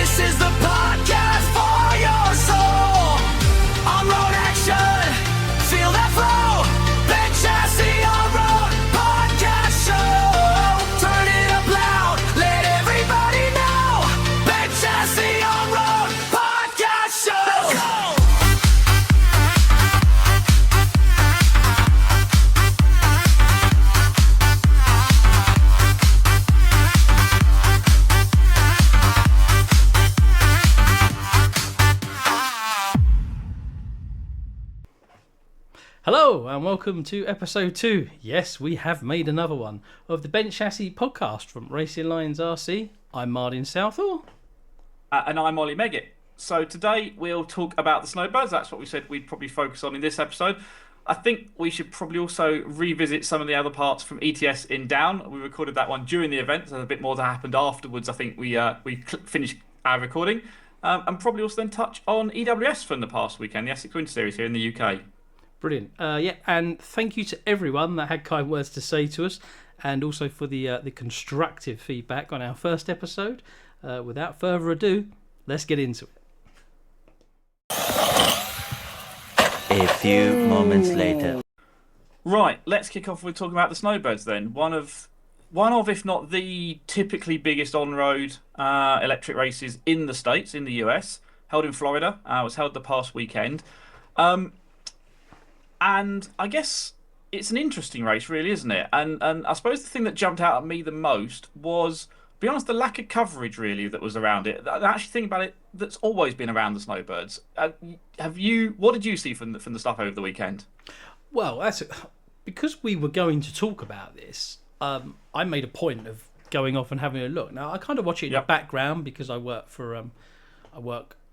This is the podcast for your soul. On-road action, feel that flow. Ben Chassis on-road podcast show. Turn it up loud, let everybody know. Ben Chassis on-road podcast show. Let's go. Hello and welcome to episode 2. Yes, we have made another one of the Ben Chassis podcast from Racing Lines RC. I'm Martin Southall. And I'm Oli Meggitt. So today we'll talk about the Snowbirds. That's what we said we'd probably focus on in this episode. I think we should probably also revisit some of the other parts from ETS in Daun. We recorded that one during the event. There's a bit more that happened afterwards. I think we finished our recording. And probably also then touch on EWS from the past weekend, the Essex Winter Series here in the UK. Brilliant. And thank you to everyone that had kind words to say to us, and also for the constructive feedback on our first episode. Without further ado, let's get into it. A few moments later. Right, let's kick off with talking about the Snowbirds then. One of, if not the typically biggest on-road electric races in the States, in the US, held in Florida. Was held the past weekend. And I guess it's an interesting race, really, isn't it? And I suppose the thing that jumped out at me the most was, to be honest, the lack of coverage, really, that was around it. The actual thing about it that's always been around the Snowbirds. What did you see from the stuff over the weekend? Well, because we were going to talk about this, I made a point of going off and having a look. Now, I kind of watch it in the background because I work for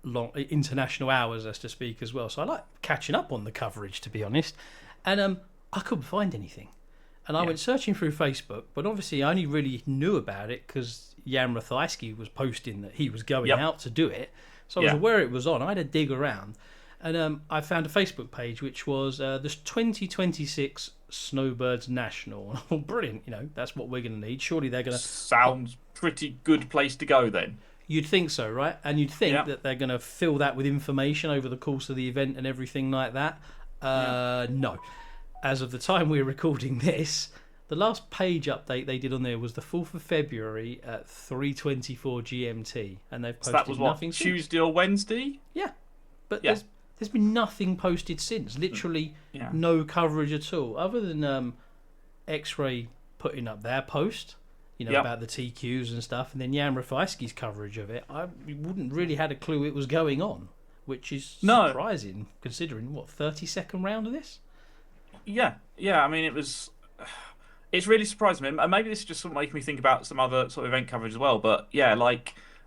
long international hours, as to speak, as well, so I like catching up on the coverage, to be honest. And I couldn't find anything, and I went searching through Facebook, but obviously I only really knew about it because Jan Rathajski was posting that he was going out to do it, so I was aware it was on. I had to dig around, and I found a Facebook page which was the 2026 Snowbirds National. Oh, brilliant. That's what we're going to need. Surely they're going to... Sounds pretty good place to go then. You'd think so, right? And you'd think that they're going to fill that with information over the course of the event and everything like that. No. As of the time we're recording this, the last page update they did on there was the 4th of February at 3:24 GMT. And they've posted that was nothing what, Tuesday or Wednesday? Yeah. But there's been nothing posted since. Literally no coverage at all. Other than X-Ray putting up their post... about the TQs and stuff, and then Jan Rathajski's coverage of it. I wouldn't really had a clue it was going on, which is surprising, considering, 30-second round of this? Yeah. I mean, it's really surprising me. And maybe this is just sort of making me think about some other sort of event coverage as well. But yeah,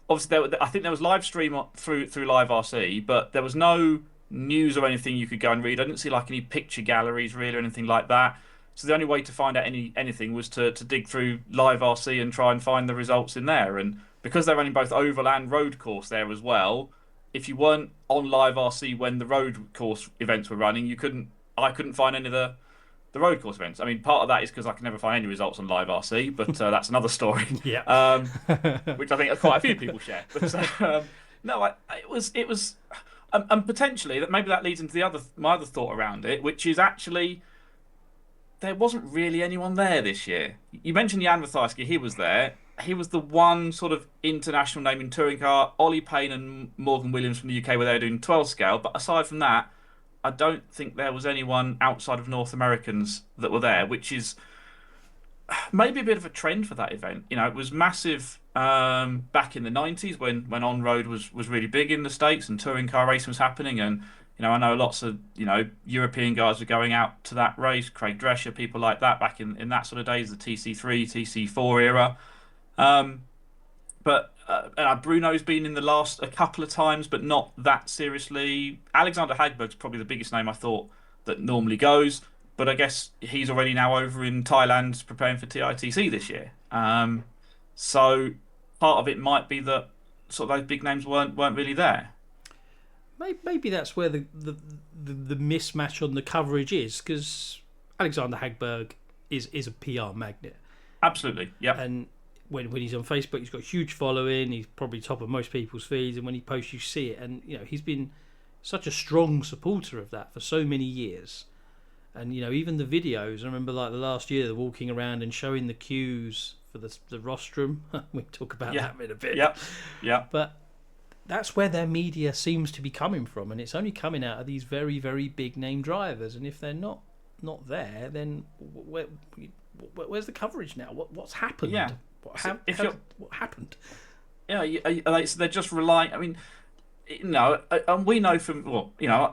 obviously, I think there was live stream through Live RC, but there was no news or anything you could go and read. I didn't see any picture galleries really or anything like that. So the only way to find out anything was to dig through Live RC and try and find the results in there. And because they're running both oval and road course there as well, if you weren't on Live RC when the road course events were running, I couldn't find any of the road course events. I mean, part of that is because I can never find any results on Live RC, but that's another story. Which I think quite a few people share. But it was, and potentially maybe that leads into my other thought around it, which is actually. There wasn't really anyone there this year. You mentioned Jan Rathajski, he was there. He was the one sort of international name in touring car. Ollie Payne and Morgan Williams from the UK were there doing 12 scale. But aside from that, I don't think there was anyone outside of North Americans that were there, which is maybe a bit of a trend for that event. It was massive back in the 90s when on-road was really big in the States and touring car racing was happening. And I know lots of European guys were going out to that race. Craig Drescher, people like that, back in that sort of days, the TC3, TC4 era. But Bruno's been in the last a couple of times, but not that seriously. Alexander Hagberg's probably the biggest name I thought that normally goes, but I guess he's already now over in Thailand preparing for TITC this year. So part of it might be that sort of those big names weren't really there. Maybe that's where the mismatch on the coverage is, because Alexander Hagberg is a PR magnet. Absolutely, yeah. And when he's on Facebook, he's got a huge following. He's probably top of most people's feeds, and when he posts, you see it. And he's been such a strong supporter of that for so many years. And even the videos. I remember like the last year, they're walking around and showing the queues for the rostrum. We'll talk about that in a bit. Yeah. But that's where their media seems to be coming from, and it's only coming out of these very, very big name drivers. And if they're not there, then where's the coverage now? What's happened? Yeah. What happened? Yeah, so they're just relying. I mean, and we know from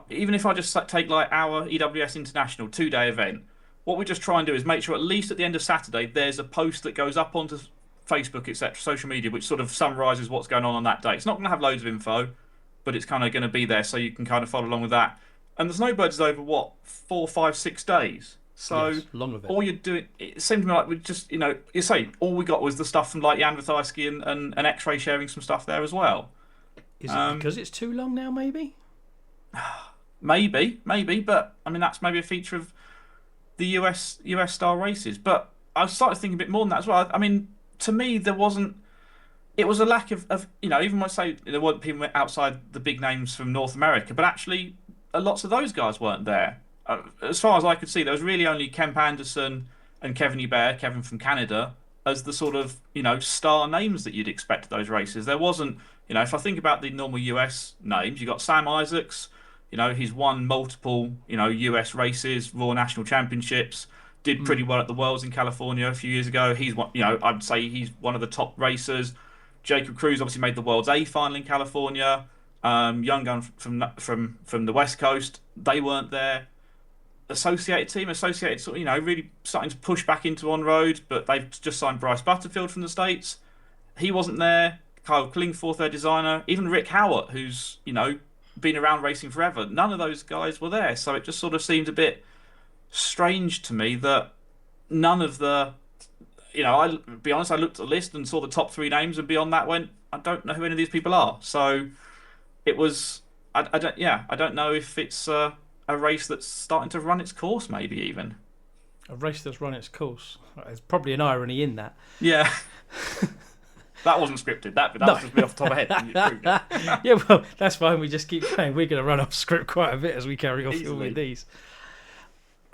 even if I just take like our EWS International 2-day event, what we just try and do is make sure at least at the end of Saturday there's a post that goes up onto Facebook, etc., social media, which sort of summarises what's going on that day. It's not going to have loads of info, but it's kind of going to be there so you can kind of follow along with that. And the Snowbirds is over 4, 5, 6 days. So yes, long of it. All you're doing, it seemed to me like we just, you say all we got was the stuff from like Jan Withajski and X-Ray sharing some stuff there as well. Is it because it's too long now? Maybe. Maybe, but I mean that's maybe a feature of the US style races. But I started thinking a bit more than that as well. I mean, to me, it was a lack of even when I say there weren't people outside the big names from North America, but actually lots of those guys weren't there. As far as I could see, there was really only Kemp Anderson and Kevin Hubert, Kevin from Canada, as the sort of star names that you'd expect at those races. There wasn't, if I think about the normal US names, you got Sam Isaacs. He's won multiple US races, Raw National Championships. Did pretty well at the Worlds in California a few years ago. He's one, I'd say he's one of the top racers. Jacob Cruz obviously made the Worlds A final in California. Young gun from the West Coast, they weren't there. Associated sort of, really starting to push back into on-road, but they've just signed Bryce Butterfield from the States. He wasn't there. Kyle Klingforth, their designer. Even Rick Howard, who's, been around racing forever. None of those guys were there. So it just sort of seemed a bit strange to me that none of the... I'll be honest, I looked at the list and saw the top 3 names, and beyond that went, I don't know who any of these people are. So it was... I don't know if it's... a race that's starting to run its course, maybe even. A race that's run its course. There's probably an irony in that. Yeah. That wasn't scripted. That was just me off the top of my head. You proved it. Yeah, well, that's fine. We just keep saying we're going to run off script quite a bit as we carry on filming these.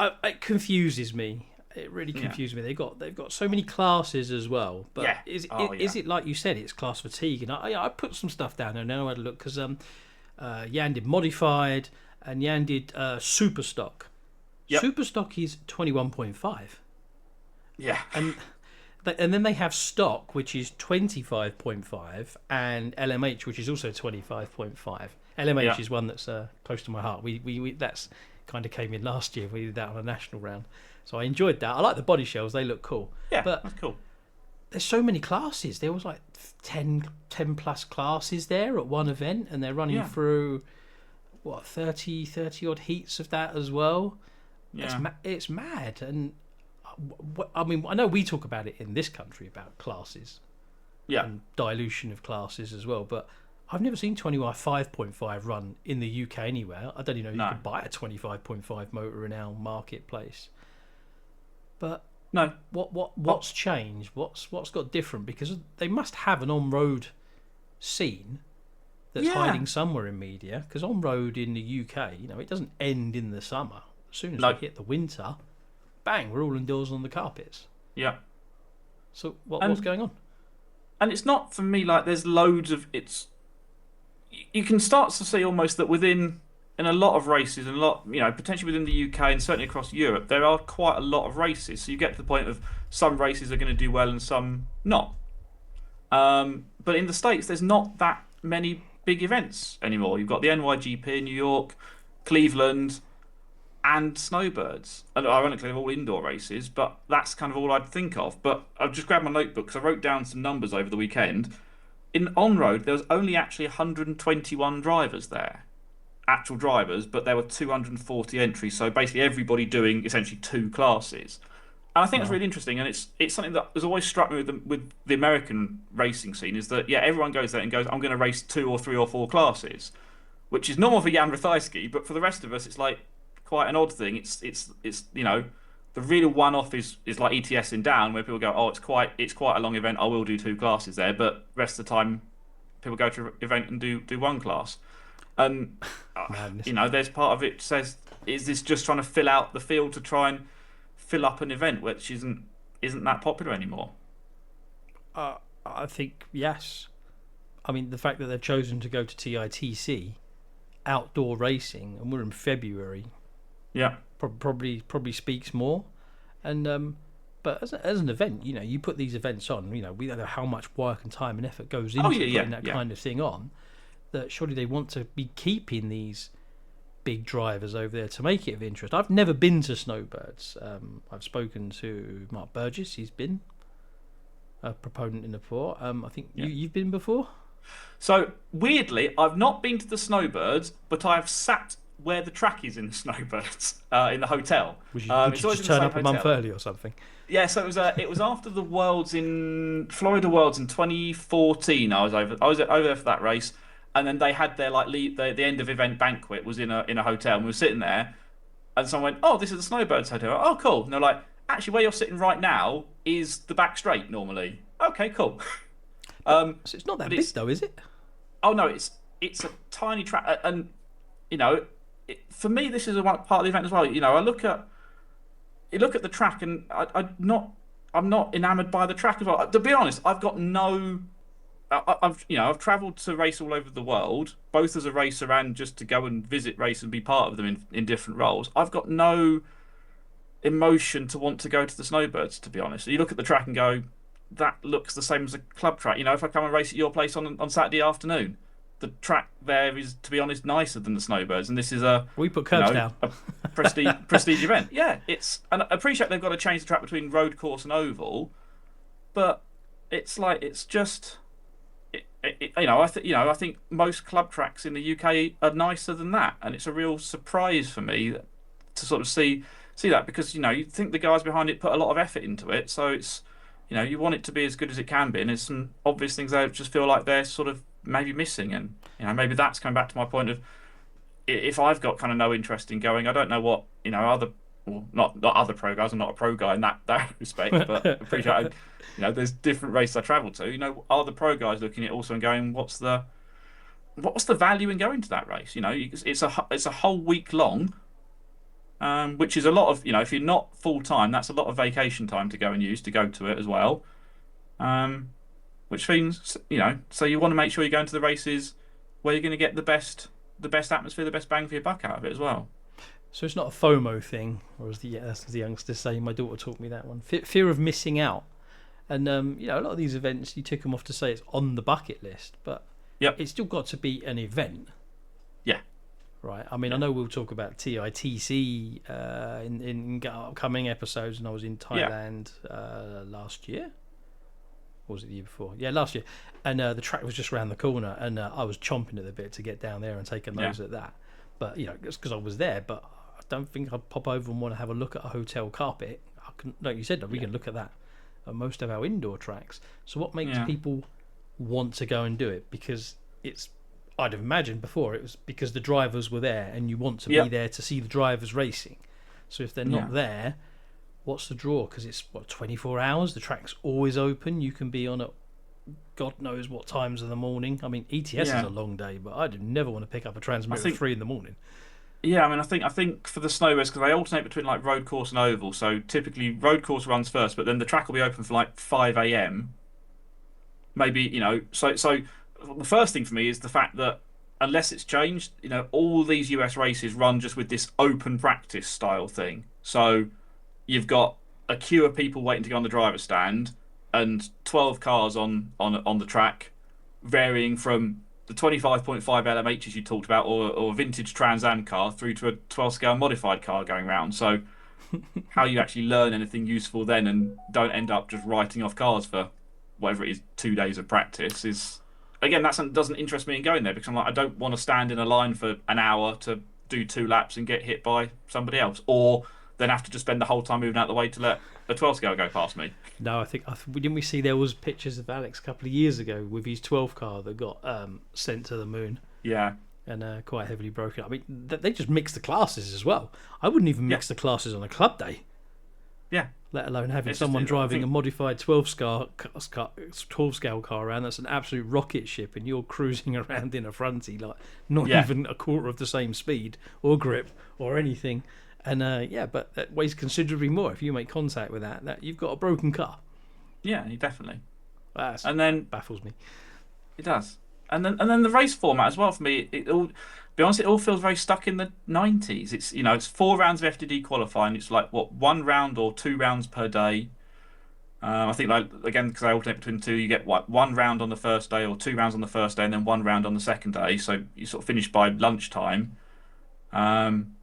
It confuses me. It really confuses me. They've got so many classes as well. But is it like you said? It's class fatigue. And I put some stuff down there. Now I had a look because Jan did modified. And Jan did super stock. Yep. Super stock is 21.5. Yeah. And then they have stock, which is 25.5, and LMH, which is also 25.5. LMH is one that's close to my heart. We that's kind of came in last year. We did that on a national round, so I enjoyed that. I like the body shells; they look cool. Yeah, but that's cool. There's so many classes. There was like 10 plus classes there at one event, and they're running through. 30 odd heats of that as well. Yeah. It's mad. And I mean, I know we talk about it in this country about classes and dilution of classes as well, but I've never seen 25.5 run in the UK anywhere. I don't even know if you could buy a 25.5 motor in our marketplace. But no, what's changed? What's got different? Because they must have an on-road scene that's hiding somewhere in media, because on-road in the UK, it doesn't end in the summer. As soon as we hit the winter, bang, we're all indoors on the carpets. Yeah. So what's going on? And it's not, for me, like there's loads of... You can start to see almost that in a lot of races, and a lot, potentially within the UK and certainly across Europe, there are quite a lot of races. So you get to the point of some races are going to do well and some not. But in the States, there's not that many big events anymore. You've got the NYGP in New York, Cleveland, and Snowbirds. And ironically, they're all indoor races, but that's kind of all I'd think of. But I've just grabbed my notebook because I wrote down some numbers over the weekend. In on-road, there was only actually 121 drivers there. Actual drivers, but there were 240 entries. So basically everybody doing essentially 2 classes. And I think it's really interesting, and it's something that has always struck me with the American racing scene, is that, everyone goes there and goes, I'm going to race 2 or 3 or 4 classes, which is normal for Jan Withajski, but for the rest of us, it's like quite an odd thing. It's The real one-off is like ETS in Daun, where people go, oh, it's quite a long event. I will do 2 classes there, but rest of the time, people go to an event and do 1 class. And there's part of it says, is this just trying to fill out the field to try and fill up an event which isn't that popular anymore? I think yes. I mean, the fact that they've chosen to go to TITC, outdoor racing, and we're in February. Yeah. Probably speaks more, and but as an event, you put these events on. We don't know how much work and time and effort goes into putting that kind of thing on. That surely they want to be keeping these big drivers over there to make it of interest. I've never been to Snowbirds. I've spoken to Mark Burgess. He's been a proponent in the before. I think you've been before. So weirdly, I've not been to the Snowbirds, but I've sat where the track is in the Snowbirds in the hotel. Would you just turn up a month early or something? Yeah, so it was after the Worlds in Florida Worlds in 2014. I was over there for that race, and then they had their the end of event banquet was in a hotel, and we were sitting there, and someone went, "Oh, this is the Snowbirds hotel." Oh, cool. And they're like, "Actually, where you're sitting right now is the back straight normally." Okay, cool. So it's not that big though, is it? Oh no, it's a tiny track, and for me, this is a part of the event as well. I look at the track, and I'm not enamoured by the track as well. To be honest, I've got no. I've travelled to race all over the world, both as a racer and just to go and visit race and be part of them in different roles. I've got no emotion to want to go to the Snowbirds, to be honest. You look at the track and go, that looks the same as a club track. If I come and race at your place on Saturday afternoon, the track there is, to be honest, nicer than the Snowbirds, and this is we put curbs down. a prestige event. Yeah, and I appreciate they've got to change the track between road course and oval, but it's just. I think most club tracks in the UK are nicer than that, and it's a real surprise for me to sort of see that, because you think the guys behind it put a lot of effort into it, so it's you want it to be as good as it can be, and there's some obvious things I just feel like they're sort of maybe missing, and maybe that's coming back to my point of, if I've got kind of no interest in going, I don't know what not other pro guys. I'm not a pro guy in that respect, but appreciate there's different races I travel to. Are the pro guys looking at it also and going, what's the value in going to that race? It's a whole week long, which is a lot of if you're not full time, that's a lot of vacation time to go and use to go to it as well. Which means so you want to make sure you're going to the races where you're going to get the best atmosphere, the best bang for your buck out of it as well. So it's not a FOMO thing, or as the youngsters say. My daughter taught me that one. Fear of missing out. And a lot of these events, you tick them off to say it's on the bucket list, but it's still got to be an event. Yeah. Right. I mean, I know we'll talk about TITC in upcoming episodes, and I was in Thailand last year. Or was it the year before? Yeah, last year. And the track was just around the corner, and I was chomping at the bit to get down there and take a nose at that. But it's because I was there. But I don't think I'd pop over and want to have a look at a hotel carpet. Like you said, we can look at that at most of our indoor tracks. So what makes people want to go and do it? Because I'd have imagined before it was because the drivers were there, and you want to be there to see the drivers racing. So if they're not there, what's the draw? Because it's 24 hours. The track's always open. You can be on at God knows what times of the morning. I mean, ETS is a long day, but I'd never want to pick up a transmitter at 3 a.m. Yeah, I mean, I think for the Snowbirds, because they alternate between like road course and oval. So typically road course runs first, but then the track will be open for like 5 a.m. Maybe So the first thing for me is the fact that unless it's changed, all these US races run just with this open practice style thing. So you've got a queue of people waiting to go on the driver's stand, and 12 cars on the track, varying from the 25.5 LMHs you talked about, or a vintage Trans Am car, through to a 12-scale modified car going around. So how you actually learn anything useful then, and don't end up just writing off cars for whatever it is, 2 days of practice, is, again, that doesn't interest me in going there, because I'm like, I don't want to stand in a line for an hour to do 2 laps and get hit by somebody else, or then have to just spend the whole time moving out of the way to let a 12 scale go past me. No, I think didn't we see there was pictures of Alex a couple of years ago with his 12 car that got sent to the moon. Yeah. And quite heavily broken. I mean, they just mix the classes as well. I wouldn't even mix the classes on a club day. Yeah. Let alone having It's someone just- I driving think- a modified 12 scale car around. That's an absolute rocket ship, and you're cruising around in a fronty, like not Yeah. even a quarter of the same speed or grip or anything. And but that weighs considerably more. If you make contact with that you've got a broken car. Yeah, definitely. That And then baffles me. it does. And then the race format as well for me. It all, be honest, it all feels very stuck in the 90s. It's 4 rounds of FTD qualifying. It's like 1 round or 2 rounds per day. I think again because I alternate between the two, you get 1 round on the first day or 2 rounds on the first day, and then 1 round on the second day. So you sort of finish by lunchtime. And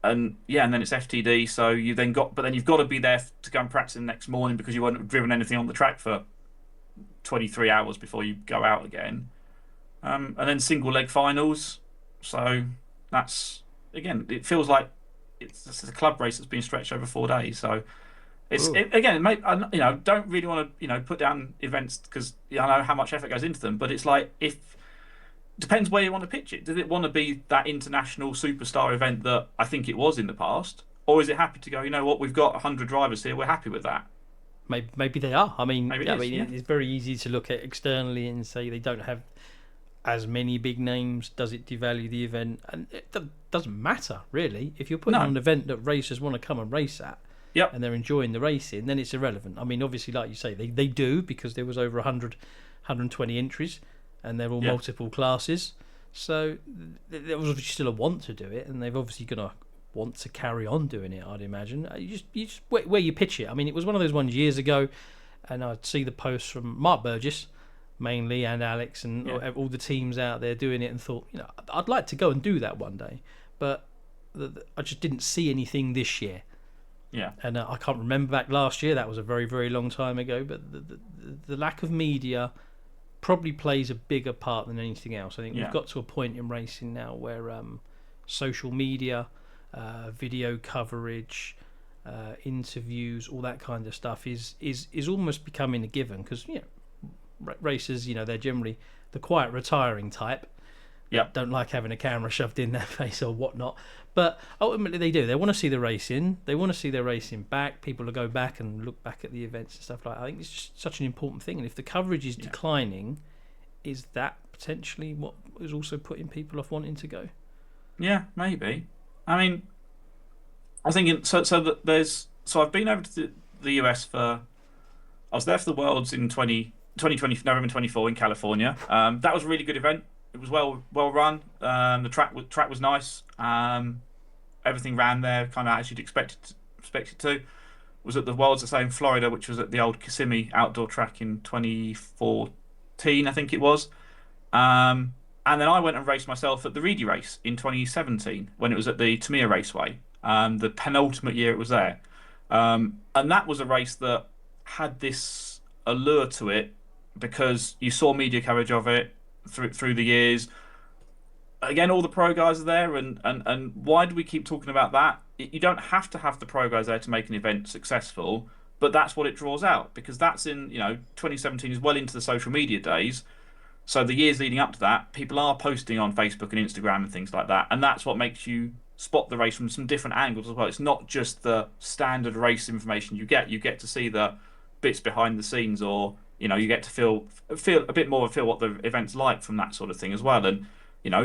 then it's FTD. So you've got to be there to go and practice the next morning because you haven't driven anything on the track for 23 hours before you go out again. And then single leg finals. So that's, again, it feels like it's a club race that's been stretched over 4 days. So don't really want to put down events because I know how much effort goes into them. But it's like depends where you want to pitch it. Does it want to be that international superstar event that I think it was in the past, or is it happy to go? You know what? We've got 100 drivers here. We're happy with that. Maybe they are. I mean, Maybe it's very easy to look at externally and say they don't have as many big names. Does it devalue the event? And it doesn't matter really. If you're putting on an event that racers want to come and race at, and they're enjoying the racing, then it's irrelevant. I mean, obviously, like you say, they do because there was over 120 entries, and they're all multiple classes. So there was obviously still a want to do it, and they've obviously going to want to carry on doing it, I'd imagine. You just where you pitch it. I mean, it was one of those ones years ago, and I'd see the posts from Mark Burgess mainly and Alex and all the teams out there doing it, and thought, I'd like to go and do that one day, but I just didn't see anything this year. Yeah. And I can't remember back last year. That was a very, very long time ago. But the lack of media probably plays a bigger part than anything else. I think we've got to a point in racing now where social media, video coverage, interviews, all that kind of stuff is almost becoming a given because racers, they're generally the quiet, retiring type. Don't like having a camera shoved in their face or whatnot. But ultimately they do. They want to see the racing. They want to see their racing back. People will go back and look back at the events and stuff like that. I think it's just such an important thing. And if the coverage is declining, is that potentially what is also putting people off wanting to go? Yeah, maybe. I mean, I was thinking, so I've been over to the US I was there for the Worlds in 2020, November 24 in California. That was a really good event. It was well run. The track was nice. Everything ran there kind of as you'd expect it to. Was at the Worlds, I say, in Florida, which was at the old Kissimmee outdoor track in 2014, I think it was. And then I went and raced myself at the Reedy race in 2017 when it was at the Tamir Raceway, the penultimate year it was there. And that was a race that had this allure to it because you saw media coverage of it through the years. Again, all the pro guys are there, and why do we keep talking about that? You don't have to have the pro guys there to make an event successful, but that's what it draws out because that's in 2017 is well into the social media days. So the years leading up to that, people are posting on Facebook and Instagram and things like that, and that's what makes you spot the race from some different angles as well. It's not just the standard race information you get. You get to see the bits behind the scenes, or you get to feel a bit more, feel what the event's like from that sort of thing as well. And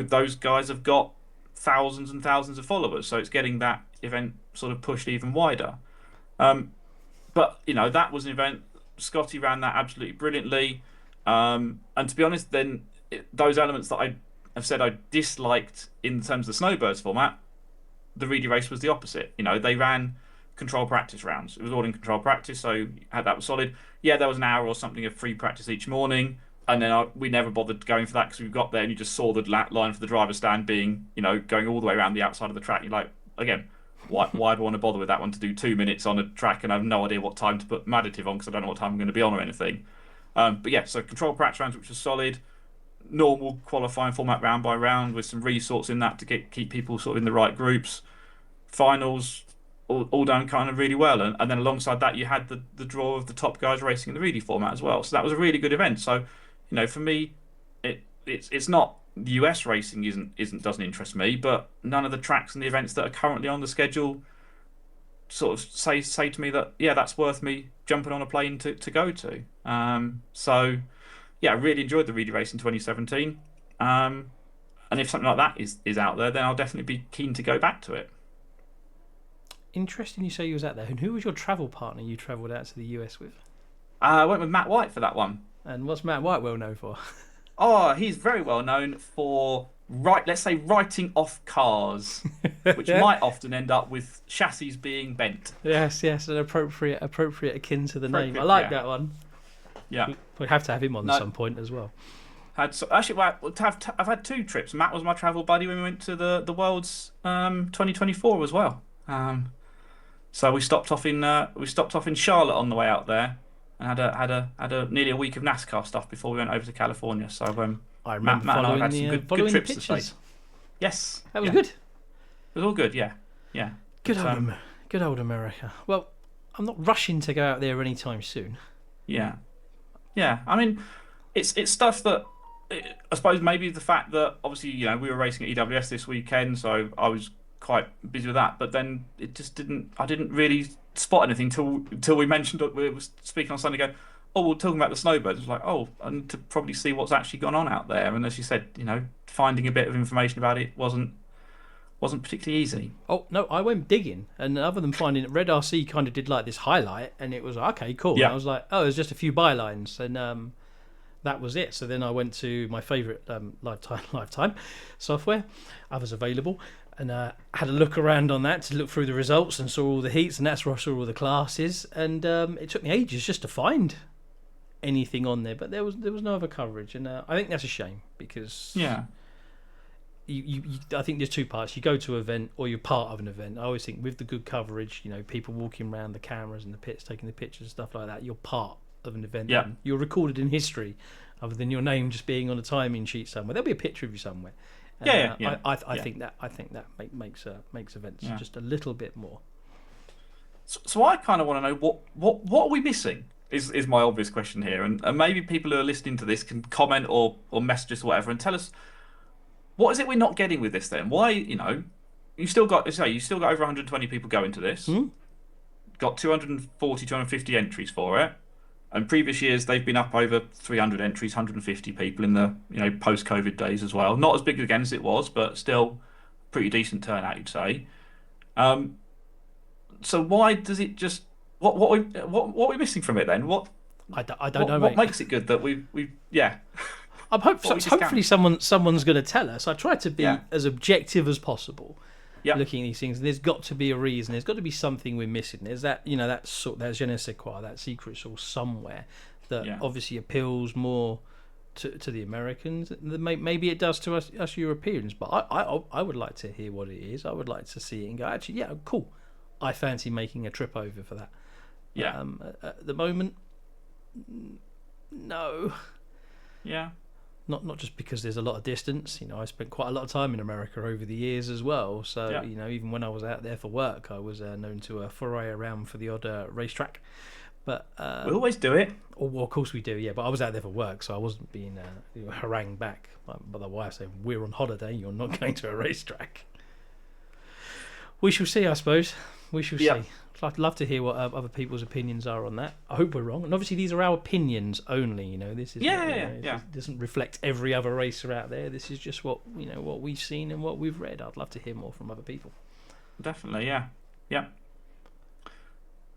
those guys have got thousands and thousands of followers, so it's getting that event sort of pushed even wider. But that was an event. Scotty ran that absolutely brilliantly. And to be honest, then those elements that I have said I disliked in terms of the Snowbirds format, the Reedy race was the opposite. They ran control practice rounds. It was all in control practice, so that was solid. Yeah, there was an hour or something of free practice each morning, and then we never bothered going for that because we got there and you just saw the line for the driver's stand being, going all the way around the outside of the track. You're like, again, why do I want to bother with that one to do 2 minutes on a track and I have no idea what time to put my additive on because I don't know what time I'm going to be on or anything. But yeah, so control practice rounds, which was solid. Normal qualifying format round by round with some resorts in that to keep people sort of in the right groups. Finals, all done kind of really well. And then alongside that, you had the draw of the top guys racing in the Reedy format as well. So that was a really good event. So, for me, it's not the US racing doesn't interest me, but none of the tracks and the events that are currently on the schedule sort of say to me that that's worth me jumping on a plane to go to. So yeah, I really enjoyed the Reedy race in 2017. And if something like that is out there, then I'll definitely be keen to go back to it. Interesting you say you was out there. And who was your travel partner you travelled out to the US with? I went with Matt White for that one. And what's Matt White well known for? Oh, he's very well known for let's say writing off cars, which might often end up with chassis being bent. Yes, an appropriate akin to the name. I like that one. Yeah, we'll have to have him on at some point as well. I've had 2 trips. Matt was my travel buddy when we went to the Worlds 2024 as well. So we stopped off in Charlotte on the way out there, and had a nearly a week of NASCAR stuff before we went over to California. So I remember Matt and I had some good trips the to States. Yes, that was good. It was all good. Yeah. Good old America. Well, I'm not rushing to go out there anytime soon. Yeah. I mean, it's stuff that I suppose maybe the fact that obviously we were racing at EWS this weekend, so I was quite busy with that. But then it just I didn't really spot anything till we mentioned it. We were speaking on Sunday, going, oh, we're talking about the Snowbirds. It's like, oh, I need to probably see what's actually gone on out there. And as you said, finding a bit of information about it wasn't particularly easy. Oh no, I went digging, and other than finding it, Red RC kind of did like this highlight, and it was okay, cool. Yeah. And I was like, oh, there's just a few bylines, and that was it. So then I went to my favourite lifetime software, others available, and had a look around on that to look through the results and saw all the heats, and that's where I saw all the classes, and it took me ages just to find anything on there, but there was no other coverage, and I think that's a shame because I think there's 2 parts. You go to an event or you're part of an event. I always think with the good coverage, people walking around the cameras and the pits, taking the pictures and stuff like that, you're part of an event. Yeah. And you're recorded in history, other than your name just being on a timing sheet somewhere. There'll be a picture of you somewhere. I think that makes events just a little bit more. So I kind of want to know what are we missing? Is my obvious question here, and maybe people who are listening to this can comment or message us or whatever and tell us, what is it we're not getting with this then? Why, you still got over 120 people going to this, got 240, 250 entries for it, and previous years they've been up over 300 entries, 150 people in the post-COVID days as well. Not as big again as it was, but still pretty decent turnout, you'd say. So why does it just what are we missing from it then? I don't know. What makes it good that we I'm hopefully someone's going to tell us. I try to be as objective as possible. Looking at these things, there's got to be a reason. There's got to be something we're missing. There's that that je ne sais quoi, that secret sauce somewhere that obviously appeals more to the Americans than maybe it does to us Europeans. But I would like to hear what it is. I would like to see it and go, actually, cool. I fancy making a trip over for that. At the moment, no. Yeah. Not just because there's a lot of distance. I spent quite a lot of time in America over the years as well. So even when I was out there for work, I was known to foray around for the odd racetrack. But we always do it. Well, of course we do, yeah. But I was out there for work, so I wasn't being harangued back by the wife saying, "We're on holiday. You're not going to a racetrack." We shall see, I suppose. We shall see. I'd love to hear what other people's opinions are on that. I hope we're wrong. And obviously, these are our opinions only. This is It doesn't reflect every other racer out there. This is just what we've seen and what we've read. I'd love to hear more from other people. Definitely, yeah.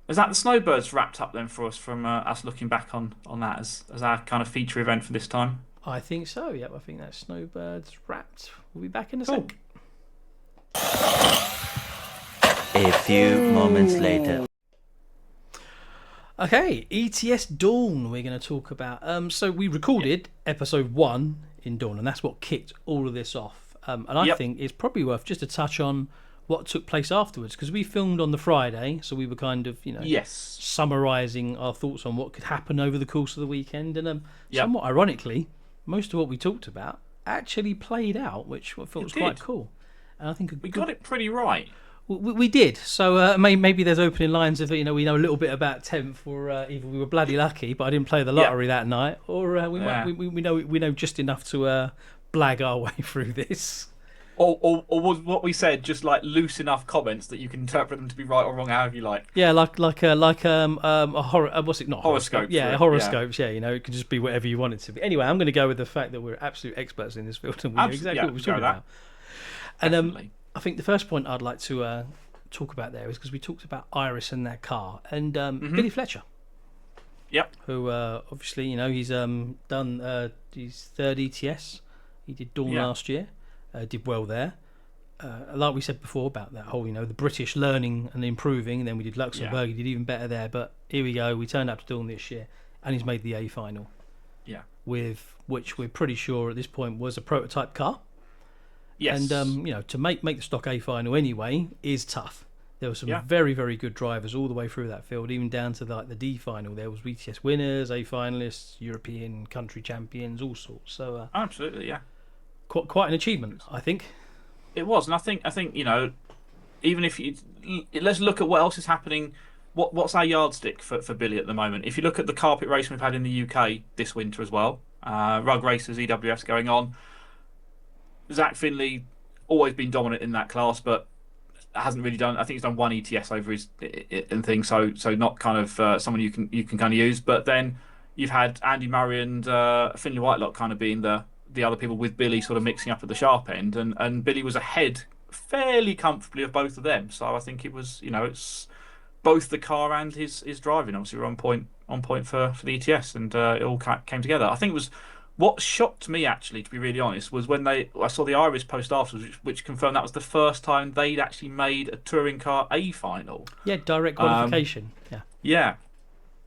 Is that the Snowbirds wrapped up then for us from us looking back on that as our kind of feature event for this time? I think so. Yep, I think that's Snowbirds wrapped. We'll be back in a sec. A few moments later. Okay, ETS Daun we're going to talk about. So we recorded episode 1 in Daun, and that's what kicked all of this off. And I think it's probably worth just a touch on what took place afterwards, because we filmed on the Friday, so we were kind of, summarising our thoughts on what could happen over the course of the weekend. And somewhat ironically, most of what we talked about actually played out, which I thought was quite cool. And I think we got it pretty right. We did. So maybe there's opening lines of we know a little bit about 10th, or either we were bloody lucky, but I didn't play the lottery that night, or we know just enough to blag our way through this. Or was what we said just like loose enough comments that you can interpret them to be right or wrong however you like? Yeah, like a horror. What's it not? Horoscope. Yeah, for it, horoscopes. Yeah, it can just be whatever you want it to be. Anyway, I'm going to go with the fact that we're absolute experts in this field and we know exactly what we're talking about. And Definitely. I think the first point I'd like to talk about there is because we talked about Iris and their car and Billy Fletcher. Yep. Who obviously he's done his third ETS. He did Dawn last year. Did well there. Like we said before about that whole, the British learning and improving, and then we did Luxembourg, he did even better there. But here we go, we turned up to Dawn this year, and he's made the A final. Yeah. With which we're pretty sure at this point was a prototype car. Yes. And to make the stock A final anyway is tough. There were some very, very good drivers all the way through that field, even down to like the D final. There was ETS winners, A finalists, European country champions, all sorts. So absolutely, yeah. Quite an achievement, I think. It was, and I think even if let's look at what else is happening. What's our yardstick for Billy at the moment? If you look at the carpet racing we've had in the UK this winter as well, rug races, EWS going on. Zach Finley always been dominant in that class, but hasn't really done. I think he's done one ETS over his and things, so not kind of someone you can kind of use. But then you've had Andy Murray and Finley Whitelock kind of being the other people with Billy sort of mixing up at the sharp end, and Billy was ahead fairly comfortably of both of them. So I think it was it's both the car and his driving obviously were on point for the ETS, and it all came together. I think it was what shocked me actually, to be really honest, was when I saw the Iris post afterwards, which confirmed that was the first time they'd actually made a touring car A final. Yeah, direct qualification. Yeah.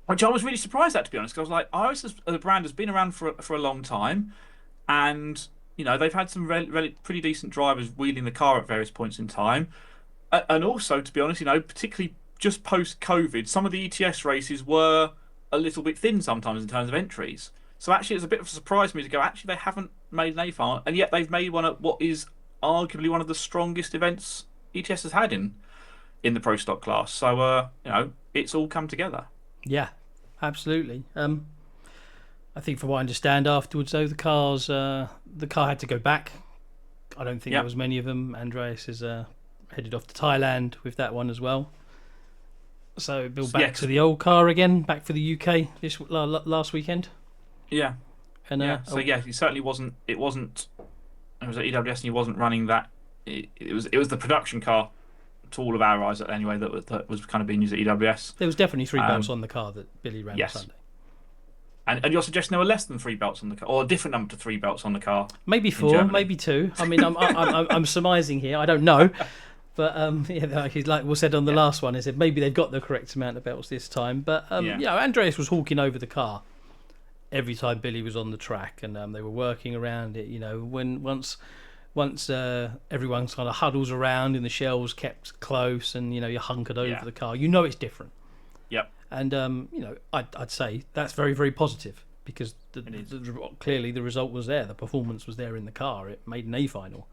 Which I was really surprised at, to be honest, because I was like, Iris as a brand has been around for a long time. And, they've had some pretty decent drivers wheeling the car at various points in time. And also, to be honest, particularly just post-COVID, some of the ETS races were a little bit thin sometimes in terms of entries. So actually, it's a bit of a surprise to me to go, actually, they haven't made an A final, and yet they've made one at what is arguably one of the strongest events ETS has had in the Pro Stock class. So, it's all come together. Yeah, absolutely. I think, from what I understand, afterwards, though, the car had to go back. I don't think there was many of them. Andreas is headed off to Thailand with that one as well. So Bill back to the old car again, back for the UK this last weekend. Yeah. And so he certainly wasn't. It was at EWS, and he wasn't running that. It was the production car, to all of our eyes anyway, that was kind of being used at EWS. There was definitely 3 belts on the car that Billy ran on Sunday. And you're suggesting there were less than 3 belts on the car, or a different number to 3 belts on the car? Maybe 4, maybe 2. I mean, I'm surmising here. I don't know, but like we said on the last one, I said maybe they've got the correct amount of belts this time. But Andreas was hawking over the car every time Billy was on the track, and they were working around it. When once everyone kind of huddles around and the shells kept close, and you're hunkered over the car, it's different. Yep. And I'd say that's very, very positive, because clearly the result was there, the performance was there in the car. It made an A final,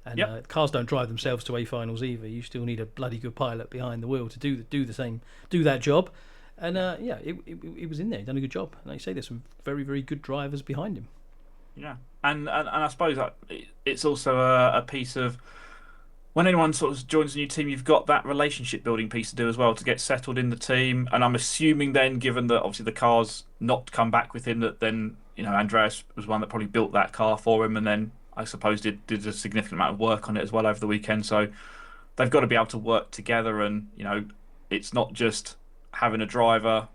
and cars don't drive themselves to A finals either. You still need a bloody good pilot behind the wheel to do that job. And it was in there. He'd done a good job. And like you say, there's some very, very good drivers behind him. Yeah, and I suppose it's also a piece of, when anyone sort of joins a new team, you've got that relationship building piece to do as well, to get settled in the team. And I'm assuming then, given that obviously the car's not come back with him, that then Andreas was one that probably built that car for him, and then I suppose did a significant amount of work on it as well over the weekend. So they've got to be able to work together, and it's not just having a driver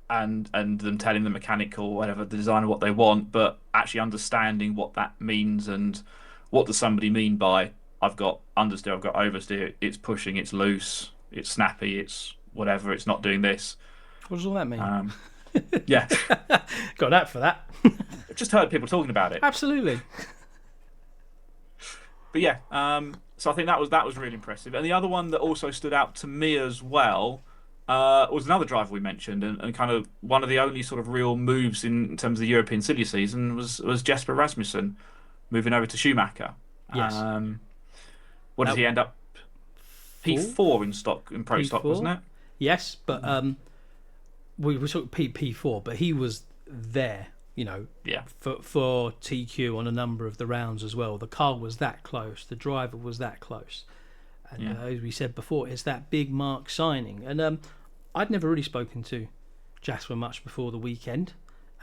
and them telling the mechanic or whatever, the designer, what they want, but actually understanding what that means, and what does somebody mean by, I've got understeer, I've got oversteer, it's pushing, it's loose, it's snappy, it's whatever, it's not doing this. What does all that mean? Yeah. Got an app for that. I've just heard people talking about it. Absolutely. But yeah, so I think that was really impressive. And the other one that also stood out to me as well was another driver we mentioned, and kind of one of the only sort of real moves in terms of the European Silly season was Jesper Rasmussen moving over to Schumacher. Yes. What did he end up? P4 in Pro Stock, wasn't it? Yes, but we were talking P4, but he was there Yeah. for TQ on a number of the rounds as well. The car was that close, the driver was that close, and as we said before, it's that big mark signing. And I'd never really spoken to Jasper much before the weekend,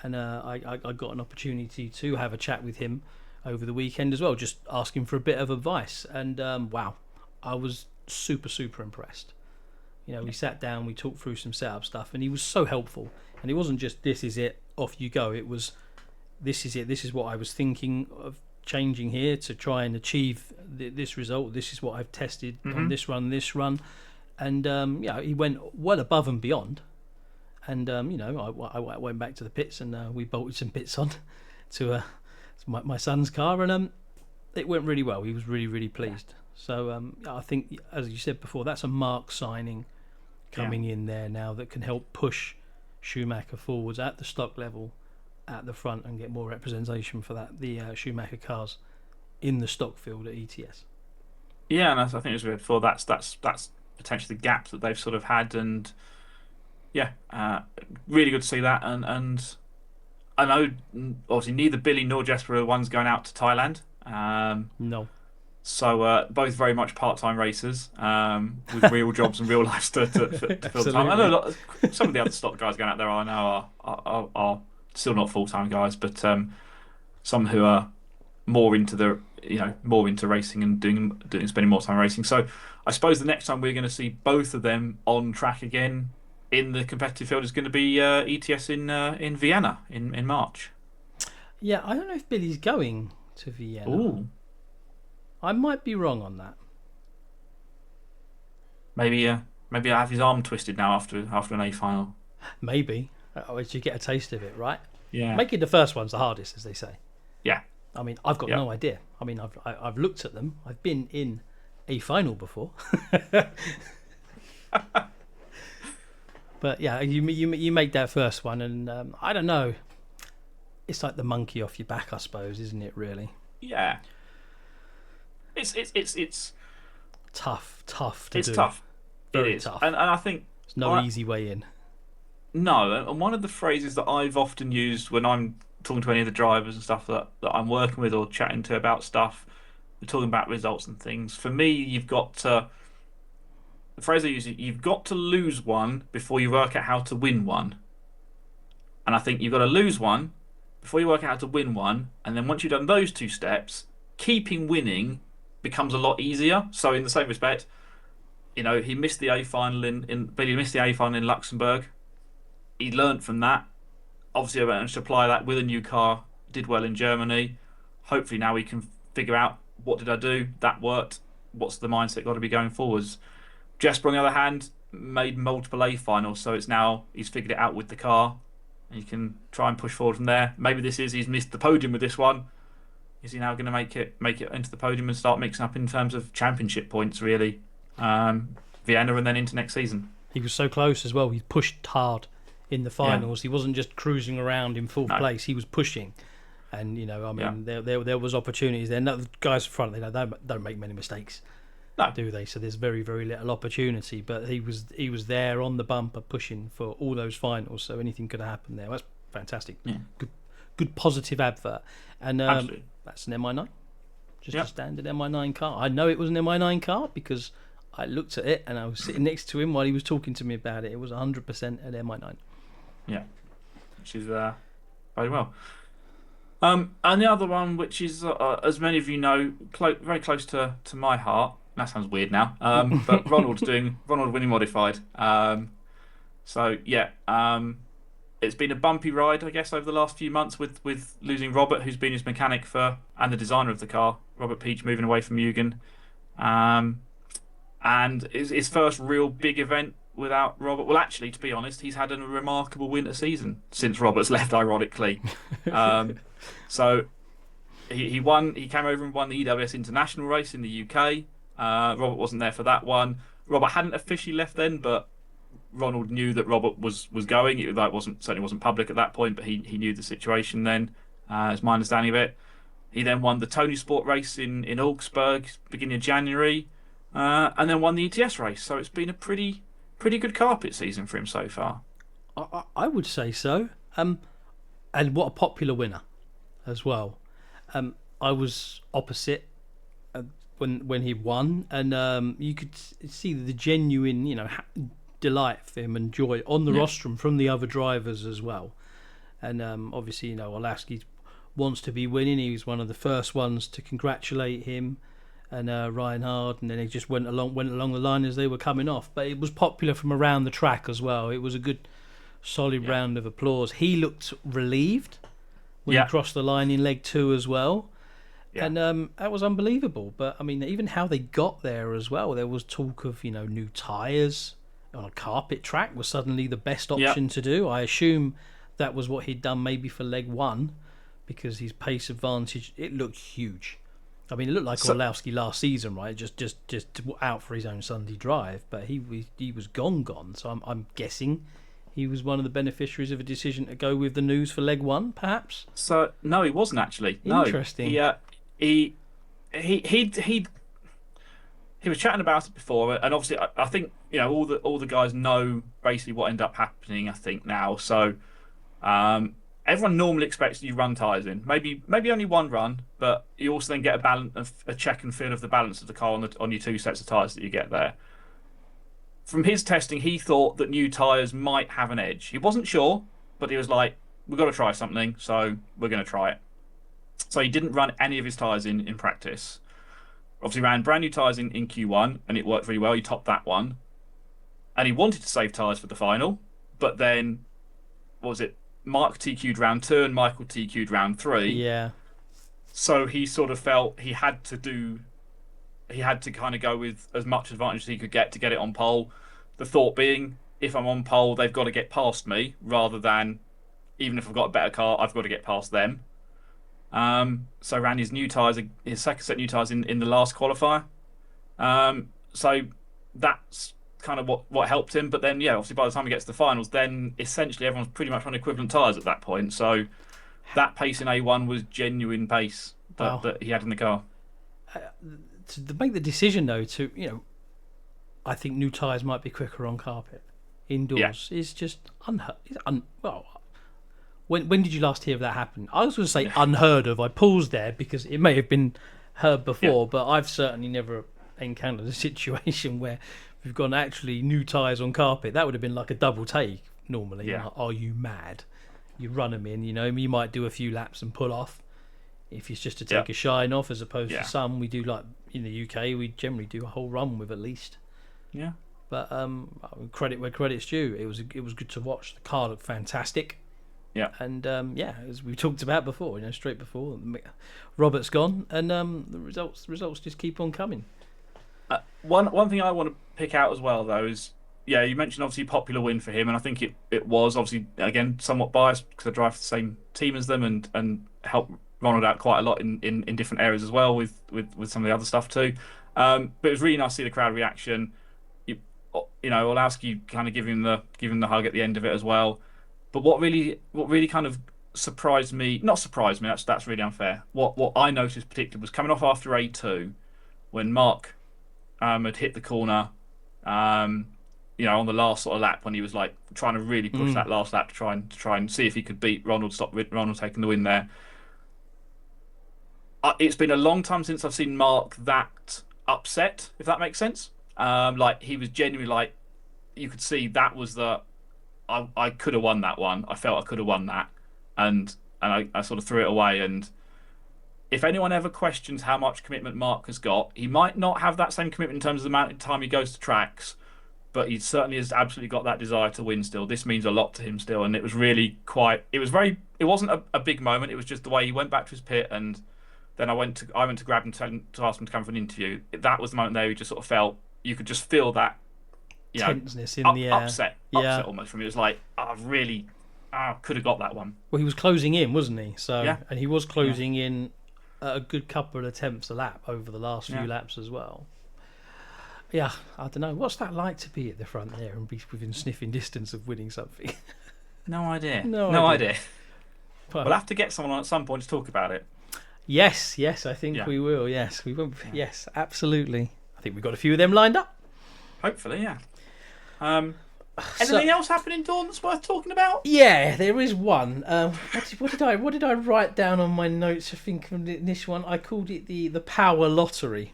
and I got an opportunity to have a chat with him over the weekend as well, just asking for a bit of advice. And wow, I was super impressed. We sat down, we talked through some setup stuff, and he was so helpful. And it wasn't just, this is it, off you go. It was, this is it, this is what I was thinking of changing here to try and achieve this result. This is what I've tested on this run. And he went well above and beyond. And I went back to the pits, and we bolted some bits on to my son's car, and it went really well. He was really pleased. So I think, as you said before, that's a mark signing coming in there now that can help push Schumacher forwards at the stock level at the front and get more representation for the Schumacher cars in the stock field at ETS. Yeah, and I think as we said before, that's potentially the gap that they've sort of had, and really good to see that. And I know obviously neither Billy nor Jesper are the ones going out to Thailand. No. So both very much part-time racers with real jobs and real lives to fill the time. I know some of the other stock guys going out there I know are still not full-time guys, but some who are more into more into racing and spending more time racing. So I suppose the next time we're going to see both of them on track again in the competitive field is going to be ETS in Vienna in March. Yeah, I don't know if Billy's going to Vienna. Ooh. I might be wrong on that. Maybe I have his arm twisted now after an A final. Maybe. You get a taste of it, right? Yeah. Making the first one's the hardest, as they say. Yeah. I mean, I've got no idea. I mean, I've looked at them. I've been in a final before. But yeah, you make that first one, and I don't know. It's like the monkey off your back, I suppose, isn't it? Really? Yeah. It's tough to do. It's tough. Very it is tough. And I think it's no easy way in. No, and one of the phrases that I've often used when I'm talking to any of the drivers and stuff that I'm working with or chatting to about stuff, we're talking about results and things. For me, the phrase I use is, you've got to lose one before you work out how to win one. And I think you've got to lose one before you work out how to win one, and then once you've done those two steps, keeping winning becomes a lot easier. So in the same respect, he missed the A final Billy missed the A final in Luxembourg. He learnt from that. Obviously, I managed to apply that with a new car. Did well in Germany. Hopefully now we can figure out, what did I do? That worked. What's the mindset got to be going forwards? Jesper, on the other hand, made multiple A finals, so he's figured it out with the car, and you can try and push forward from there. Maybe he's missed the podium with this one. Is he now going to make it into the podium and start mixing up in terms of championship points, really? Vienna and then into next season. He was so close as well. He pushed hard in the finals. He wasn't just cruising around in fourth place. He was pushing, and there was opportunities there. No, the guys in front, they don't make many mistakes, do they? So there's very little opportunity. But he was there on the bumper pushing for all those finals. So anything could have happened there. That's fantastic. Yeah. Good positive advert. And that's an MI9. Just a standard MI9 car. I know it was an MI9 car because I looked at it and I was sitting next to him while he was talking to me about it. It was 100% an MI9. Yeah, which is very well. And the other one, which is, as many of you know, very close to my heart. That sounds weird now. But Ronald winning modified. It's been a bumpy ride, I guess, over the last few months with losing Robert, who's been his mechanic and the designer of the car, Robert Peach, moving away from Mugen. And his first real big event without Robert. Well, actually, to be honest, he's had a remarkable winter season since Robert's left, ironically. So he won. He came over and won the EWS International race in the UK. Robert wasn't there for that one. Robert hadn't officially left then, but Ronald knew that Robert was going. It certainly wasn't public at that point, but he knew the situation then. Is my understanding of it. He then won the Tony Sport race in Augsburg beginning of January, and then won the ETS race. So it's been a pretty good carpet season for him so far. I would say so. And what a popular winner as well. I was opposite when he won, and you could see the genuine, delight for him and joy on the rostrum from the other drivers as well. And obviously, Olafsky wants to be winning. He was one of the first ones to congratulate him and Reinhard, and then he just went along the line as they were coming off. But it was popular from around the track as well. It was a good, solid round of applause. He looked relieved when he crossed the line in leg 2 as well. Yeah. And that was unbelievable. But I mean, even how they got there as well. There was talk of new tyres on a carpet track was suddenly the best option to do. I assume that was what he'd done maybe for leg 1, because his pace advantage, it looked huge. I mean, it looked like Orlowski last season, right? Just out for his own Sunday drive, but he was gone. So I'm guessing he was one of the beneficiaries of a decision to go with the news for leg 1, perhaps. So no, he wasn't actually. Interesting. No. He was chatting about it before, and obviously I think all the guys know basically what ended up happening. I think now, so everyone normally expects you run tyres in, maybe only one run, but you also then get a check and feel of the balance of the car on your 2 sets of tyres that you get there. From his testing, he thought that new tyres might have an edge. He wasn't sure, but he was like, "We've got to try something, so we're going to try it." So he didn't run any of his tyres in practice. Obviously ran brand new tyres in Q1, and it worked really well. He topped that one. And he wanted to save tyres for the final, but then, Mark TQ'd round 2 and Michael TQ'd round 3. Yeah. So he sort of felt he had to kind of go with as much advantage as he could get to get it on pole. The thought being, if I'm on pole, they've got to get past me, rather than, even if I've got a better car, I've got to get past them. So ran his new tyres, his second set of new tyres in the last qualifier. So that's kind of what helped him. But then, obviously by the time he gets to the finals, then essentially everyone's pretty much on equivalent tyres at that point. So that pace in A1 was genuine pace that he had in the car. To make the decision though, I think new tyres might be quicker on carpet indoors is just unheard. When did you last hear of that happen? I was going to say unheard of. I paused there because it may have been heard before, but I've certainly never encountered a situation where we've gone actually new tyres on carpet. That would have been like a double take normally. Yeah. Like, are you mad? You run them in, you might do a few laps and pull off if it's just to take a shine off, as opposed to some we do, like in the UK, we generally do a whole run with at least. Yeah. But credit where credit's due. It was good to watch. The car looked fantastic. Yeah. And as we talked about before, straight before, Robert's gone, and the results just keep on coming. One thing I want to pick out as well, though, is you mentioned obviously popular win for him, and I think it was obviously again somewhat biased because I drive for the same team as them and help Ronald out quite a lot in different areas as well with some of the other stuff too. But it was really nice to see the crowd reaction. Olowski kind of give him the hug at the end of it as well. But what really kind of surprised me, not surprised me, that's really unfair. What I noticed particularly was coming off after A2, when Mark had hit the corner, on the last sort of lap, when he was like trying to really push that last lap to try and see if he could beat Ronald, stop Ronald taking the win there. It's been a long time since I've seen Mark that upset, if that makes sense. Like he was genuinely like, you could see that was I could have won that one. I felt I could have won that, and I sort of threw it away. And if anyone ever questions how much commitment Mark has got, he might not have that same commitment in terms of the amount of time he goes to tracks, but he certainly has absolutely got that desire to win still. This means a lot to him still, and it was really it wasn't a big moment. It was just the way he went back to his pit, and then I went to grab him to ask him to come for an interview. That was the moment there he just sort of felt, you could just feel that tenseness in the air. Upset almost from it. It was like, could have got that one. Well, he was closing in, wasn't he? So, and he was closing in a good couple of attempts a lap over the last few laps as well. Yeah, I don't know. What's that like to be at the front there and be within sniffing distance of winning something? No idea. No idea. We'll have to get someone on at some point to talk about it. Yes, I think we will. Yes, we will. Yes, absolutely. I think we've got a few of them lined up. Hopefully, yeah. Anything else happening, Dawn, that's worth talking about? Yeah, there is one. What did I write down on my notes? I think from this one, I called it the Power Lottery.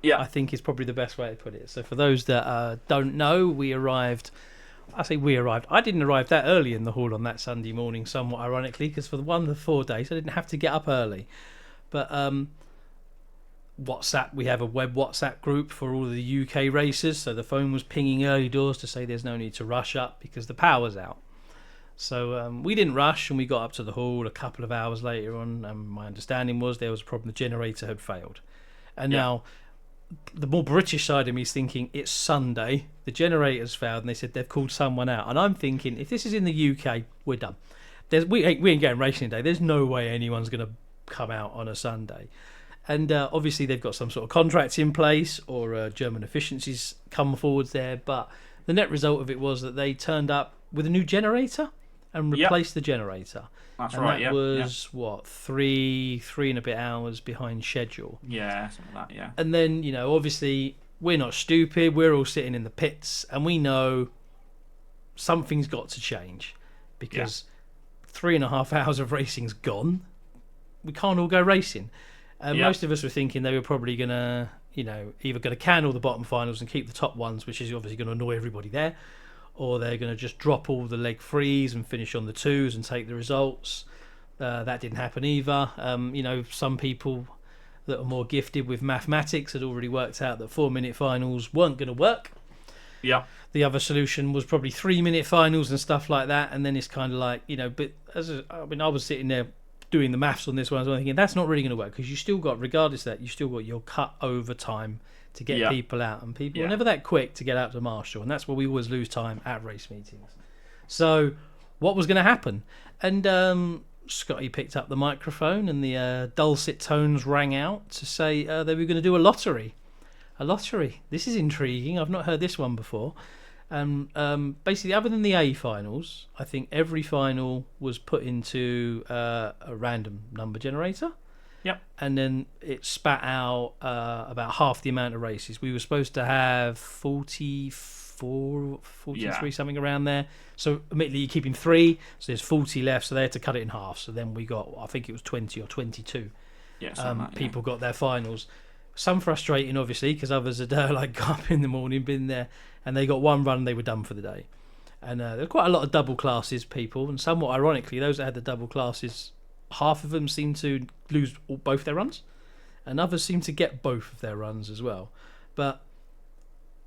Yeah. I think is probably the best way to put it. So for those that don't know, we arrived. I say we arrived. I didn't arrive that early in the hall on that Sunday morning, somewhat ironically, because for one of the 4 days I didn't have to get up early. But WhatsApp, we have a web WhatsApp group for all of the UK races, so the phone was pinging early doors to say there's no need to rush up because the power's out. So we didn't rush, and we got up to the hall a couple of hours later on, and my understanding was there was a problem, the generator had failed. And now the more British side of me is thinking it's Sunday, the generator's failed, and they said they've called someone out. And I'm thinking, if this is in the UK, we're done. We ain't getting racing today. There's no way anyone's going to come out on a Sunday. And obviously they've got some sort of contracts in place, or German efficiencies come forwards there. But the net result of it was that they turned up with a new generator and replaced the generator. That's and right. That was what, three and a bit hours behind schedule. Yeah, something like that. Yeah. And then, obviously we're not stupid. We're all sitting in the pits, and we know something's got to change because 3.5 hours of racing's gone. We can't all go racing. And most of us were thinking they were probably going to, either going to can all the bottom finals and keep the top ones, which is obviously going to annoy everybody there, or they're going to just drop all the leg threes and finish on the twos and take the results. That didn't happen either. Some people that are more gifted with mathematics had already worked out that 4-minute finals weren't going to work. Yeah. The other solution was probably 3-minute finals and stuff like that. And then it's kind of like, but I was sitting there doing the maths on this one as well, thinking that's not really going to work, because you still got, regardless of that, you still got your cut over time to get people out, and people are never that quick to get out to Marshall, and that's where we always lose time at race meetings. So what was going to happen? And Scotty picked up the microphone, and the dulcet tones rang out to say they were going to do a lottery. This is intriguing. I've not heard this one before. Basically, other than the A finals, I think every final was put into a random number generator. Yep. And then it spat out about half the amount of races. We were supposed to have 43, something around there. So immediately you're keeping 3, so there's 40 left, so they had to cut it in half. So then we got, I think it was 20 or 22 people got their finals. Some frustrating, obviously, because others had got up in the morning, been there, and they got one run and they were done for the day. And there were quite a lot of double classes people, and somewhat ironically, those that had the double classes, half of them seemed to lose both their runs, and others seemed to get both of their runs as well. But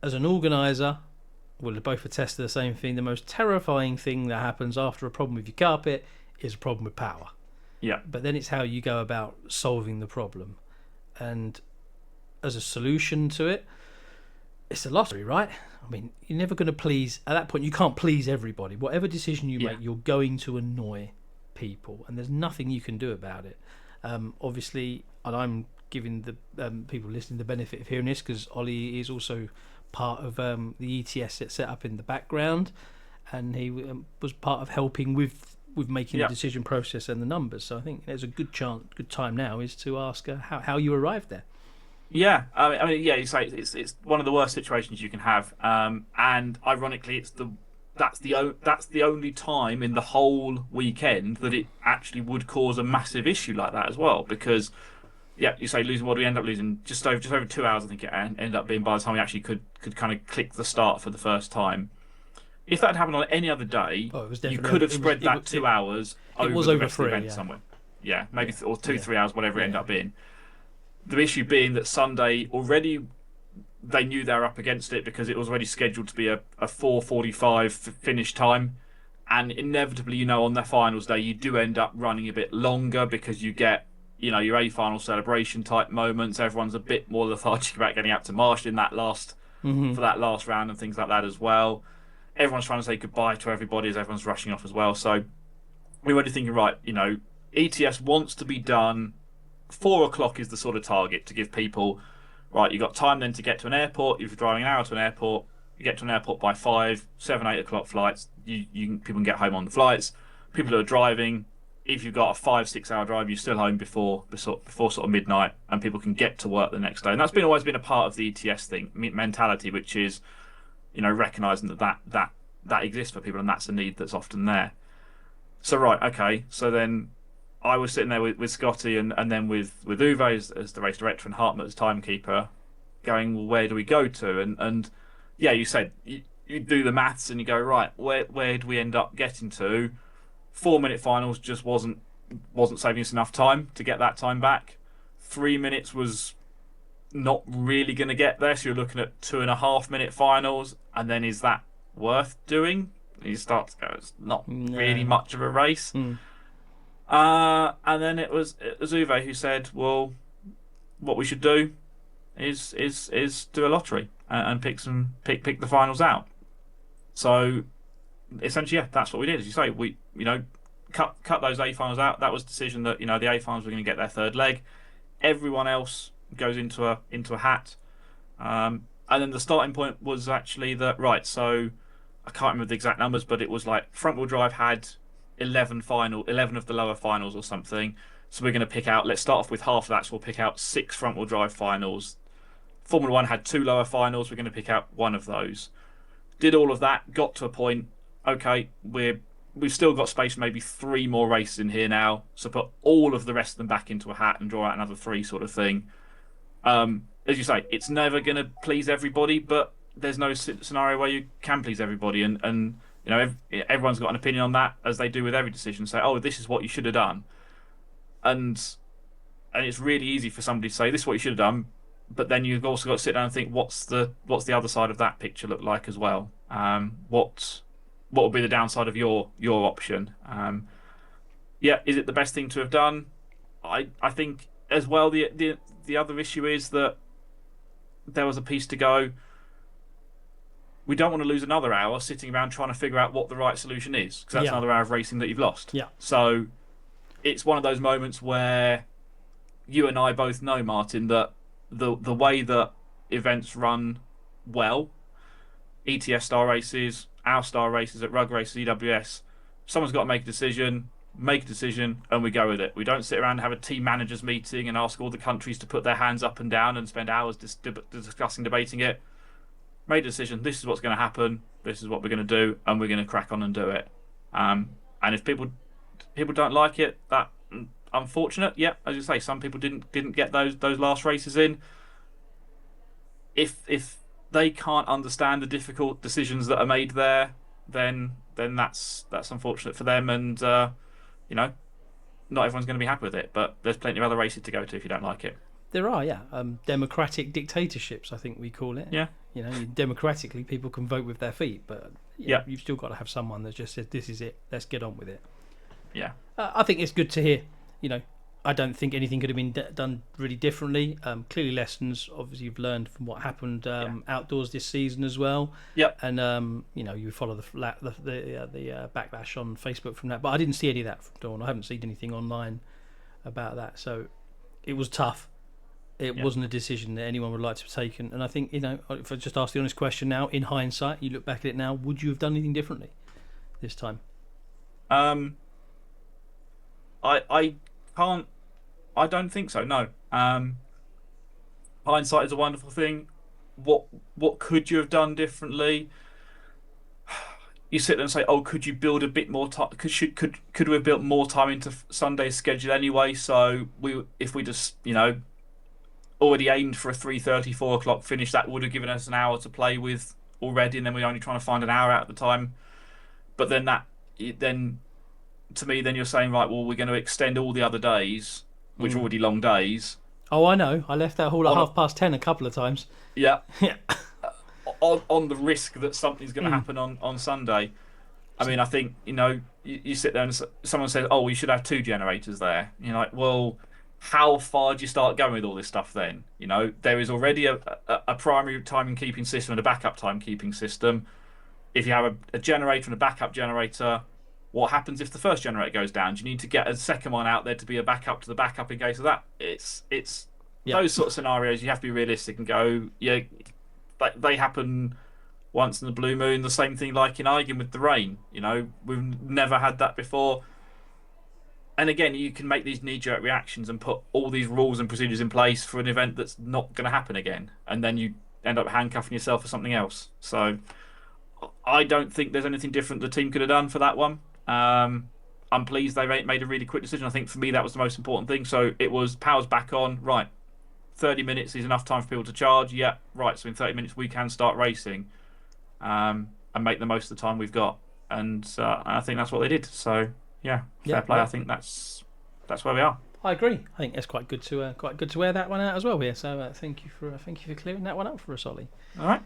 as an organiser, we'll both attest to the same thing. The most terrifying thing that happens after a problem with your carpet is a problem with power. Yeah. But then it's how you go about solving the problem. And as a solution to it, it's a lottery, right? I mean, you're never going to please, at that point you can't please everybody. Whatever decision you make, you're going to annoy people, and there's nothing you can do about it. Obviously, and I'm giving the people listening the benefit of hearing this, because Oli is also part of the ETS that's set up in the background, and he was part of helping with making the decision process and the numbers. So I think there's a good time now is to ask how you arrived there. Yeah, I mean, you say it's one of the worst situations you can have, and ironically, that's the only time in the whole weekend that it actually would cause a massive issue like that as well. Because, you say losing, what do we end up losing? Just over 2 hours, I think it ended up being by the time we actually could kind of click the start for the first time. If that had happened on any other day, you could have spread that 2 hours over the rest of the event somewhere. Yeah, maybe or 3 hours, whatever it ended up being. The issue being that Sunday already they knew they were up against it, because it was already scheduled to be a 4:45 finish time, and inevitably, on their finals day, you do end up running a bit longer, because you get, your A final celebration type moments. Everyone's a bit more lethargic about getting out to Marsh in that last for that last round and things like that as well. Everyone's trying to say goodbye to everybody as everyone's rushing off as well. So we were thinking, right, ETS wants to be done. 4 o'clock is the sort of target to give people, right, you've got time then to get to an airport. If you're driving an hour to an airport, you get to an airport by 5, 7, 8 o'clock flights. People can get home on the flights. People who are driving, if you've got a 5-6 hour drive, you're still home before sort of midnight, and people can get to work the next day. And that's always been a part of the ETS mentality, which is, recognising that that exists for people, and that's a need that's often there. So right, okay, so then I was sitting there with Scotty and then with Uwe as the race director and Hartmut as timekeeper, going, well, where do we go to? And yeah, you said you do the maths and you go, right, where do we end up getting to? 4-minute finals just wasn't saving us enough time to get that time back. 3 minutes was not really going to get there, so you're looking at 2.5-minute finals, and then is that worth doing? And you start to go, it's not really much of a race. And then it was Uwe who said, well, what we should do is do a lottery and pick the finals out. So essentially, yeah, that's what we did. As you say, we cut those A finals out. That was the decision that the A finals were going to get their third leg. Everyone else goes into a hat. And then the starting point was actually that, right, so I can't remember the exact numbers, but it was like front wheel drive had 11 of the lower finals or something. So we're going to pick out, let's start off with half of that, so we'll pick out 6 front wheel drive finals. Formula 1 had 2 lower finals, we're going to pick out one of those. Did all of that, got to a point, okay, we've still got space for maybe 3 more races in here now, so put all of the rest of them back into a hat and draw out another 3 sort of thing. As you say, it's never going to please everybody, but there's no scenario where you can please everybody, and everyone's got an opinion on that, as they do with every decision. Say, oh, this is what you should have done, and it's really easy for somebody to say this is what you should have done, but then you've also got to sit down and think, what's the other side of that picture look like as well? What will be the downside of your option? Is it the best thing to have done? I think as well. The other issue is that there was a piece to go. We don't want to lose another hour sitting around trying to figure out what the right solution is, because that's another hour of racing that you've lost. Yeah. So it's one of those moments where you and I both know, Martin, that the way that events run well, ETS star races, our star races at Rug Races, EWS, someone's got to make a decision, and we go with it. We don't sit around and have a team managers meeting and ask all the countries to put their hands up and down and spend hours discussing, debating it. Made a decision, this is what's going to happen, this is what we're going to do, and we're going to crack on and do it. And if people don't like it, that unfortunate. Yeah, as you say, some people didn't get those last races in. If they can't understand the difficult decisions that are made there, then that's unfortunate for them, and not everyone's going to be happy with it. But there's plenty of other races to go to if you don't like it. There are, democratic dictatorships, I think we call it. Yeah. Democratically, people can vote with their feet, but you've still got to have someone that just says, this is it, let's get on with it. Yeah. I think it's good to hear, I don't think anything could have been done really differently. Clearly lessons, obviously, you've learned from what happened outdoors this season as well. Yep. And, you follow the backlash on Facebook from that, but I didn't see any of that from Dawn. I haven't seen anything online about that, so it was tough. It wasn't a decision that anyone would like to have taken. And I think, if I just ask the honest question now, in hindsight, you look back at it now, would you have done anything differently this time? I don't think so, no. Hindsight is a wonderful thing. What could you have done differently? You sit there and say, oh, could you build a bit more time? Could we have built more time into Sunday's schedule anyway? So if we just, already aimed for a 3:30, 4 o'clock finish, that would have given us an hour to play with already, and then we're only trying to find an hour out at the time. But then to me, then you're saying, right, well, we're going to extend all the other days, which are already long days. Oh, I know. I left that hall at 10:30 a couple of times. Yeah. on the risk that something's going to happen on Sunday. I mean, I think, you sit there and someone says, oh, we should have 2 generators there. You're like, well, how far do you start going with all this stuff then? There is already a primary timekeeping system and a backup timekeeping system. If you have a generator and a backup generator, what happens if the first generator goes down? Do you need to get a second one out there to be a backup to the backup in case of that? It's those sort of scenarios you have to be realistic and go, they happen once in the blue moon. The same thing like in Eigen with the rain. We've never had that before. And again, you can make these knee-jerk reactions and put all these rules and procedures in place for an event that's not going to happen again, and then you end up handcuffing yourself for something else. So I don't think there's anything different the team could have done for that one. I'm pleased they made a really quick decision. I think for me that was the most important thing. So it was power's back on, right? 30 minutes is enough time for people to charge. Yeah, right. So in 30 minutes we can start racing, and make the most of the time we've got. And I think that's what they did. So yeah, fair play. I think that's where we are. I agree. I think it's quite good to air that one out as well here. So thank you for clearing that one up for us, Ollie. All right.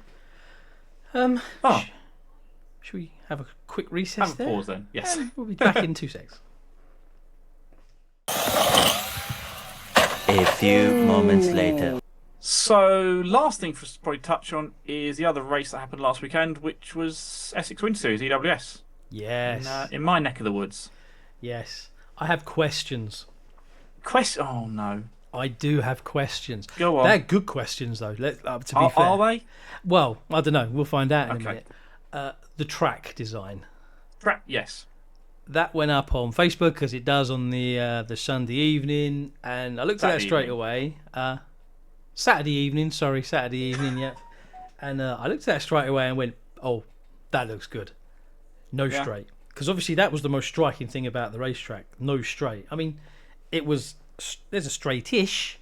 Should we have a quick recess? Have a pause then. Yes. We'll be back in 2 seconds. A few moments later. So last thing for us to probably touch on is the other race that happened last weekend, which was Essex Winter Series EWS. Yes. In my neck of the woods. Yes. I have questions. Oh no. I do have questions. Go on. They're good questions though. To be fair. Are they? Well, I don't know. We'll find out in a Okay. minute. The track design. Yes. That went up on Facebook because it does on the Sunday evening, and I looked at that straight away. Saturday evening, yeah. And I looked at that straight away and went, "Oh, that looks good." No straight, because obviously that was the most striking thing about the racetrack. No straight. I mean, there's a straight-ish,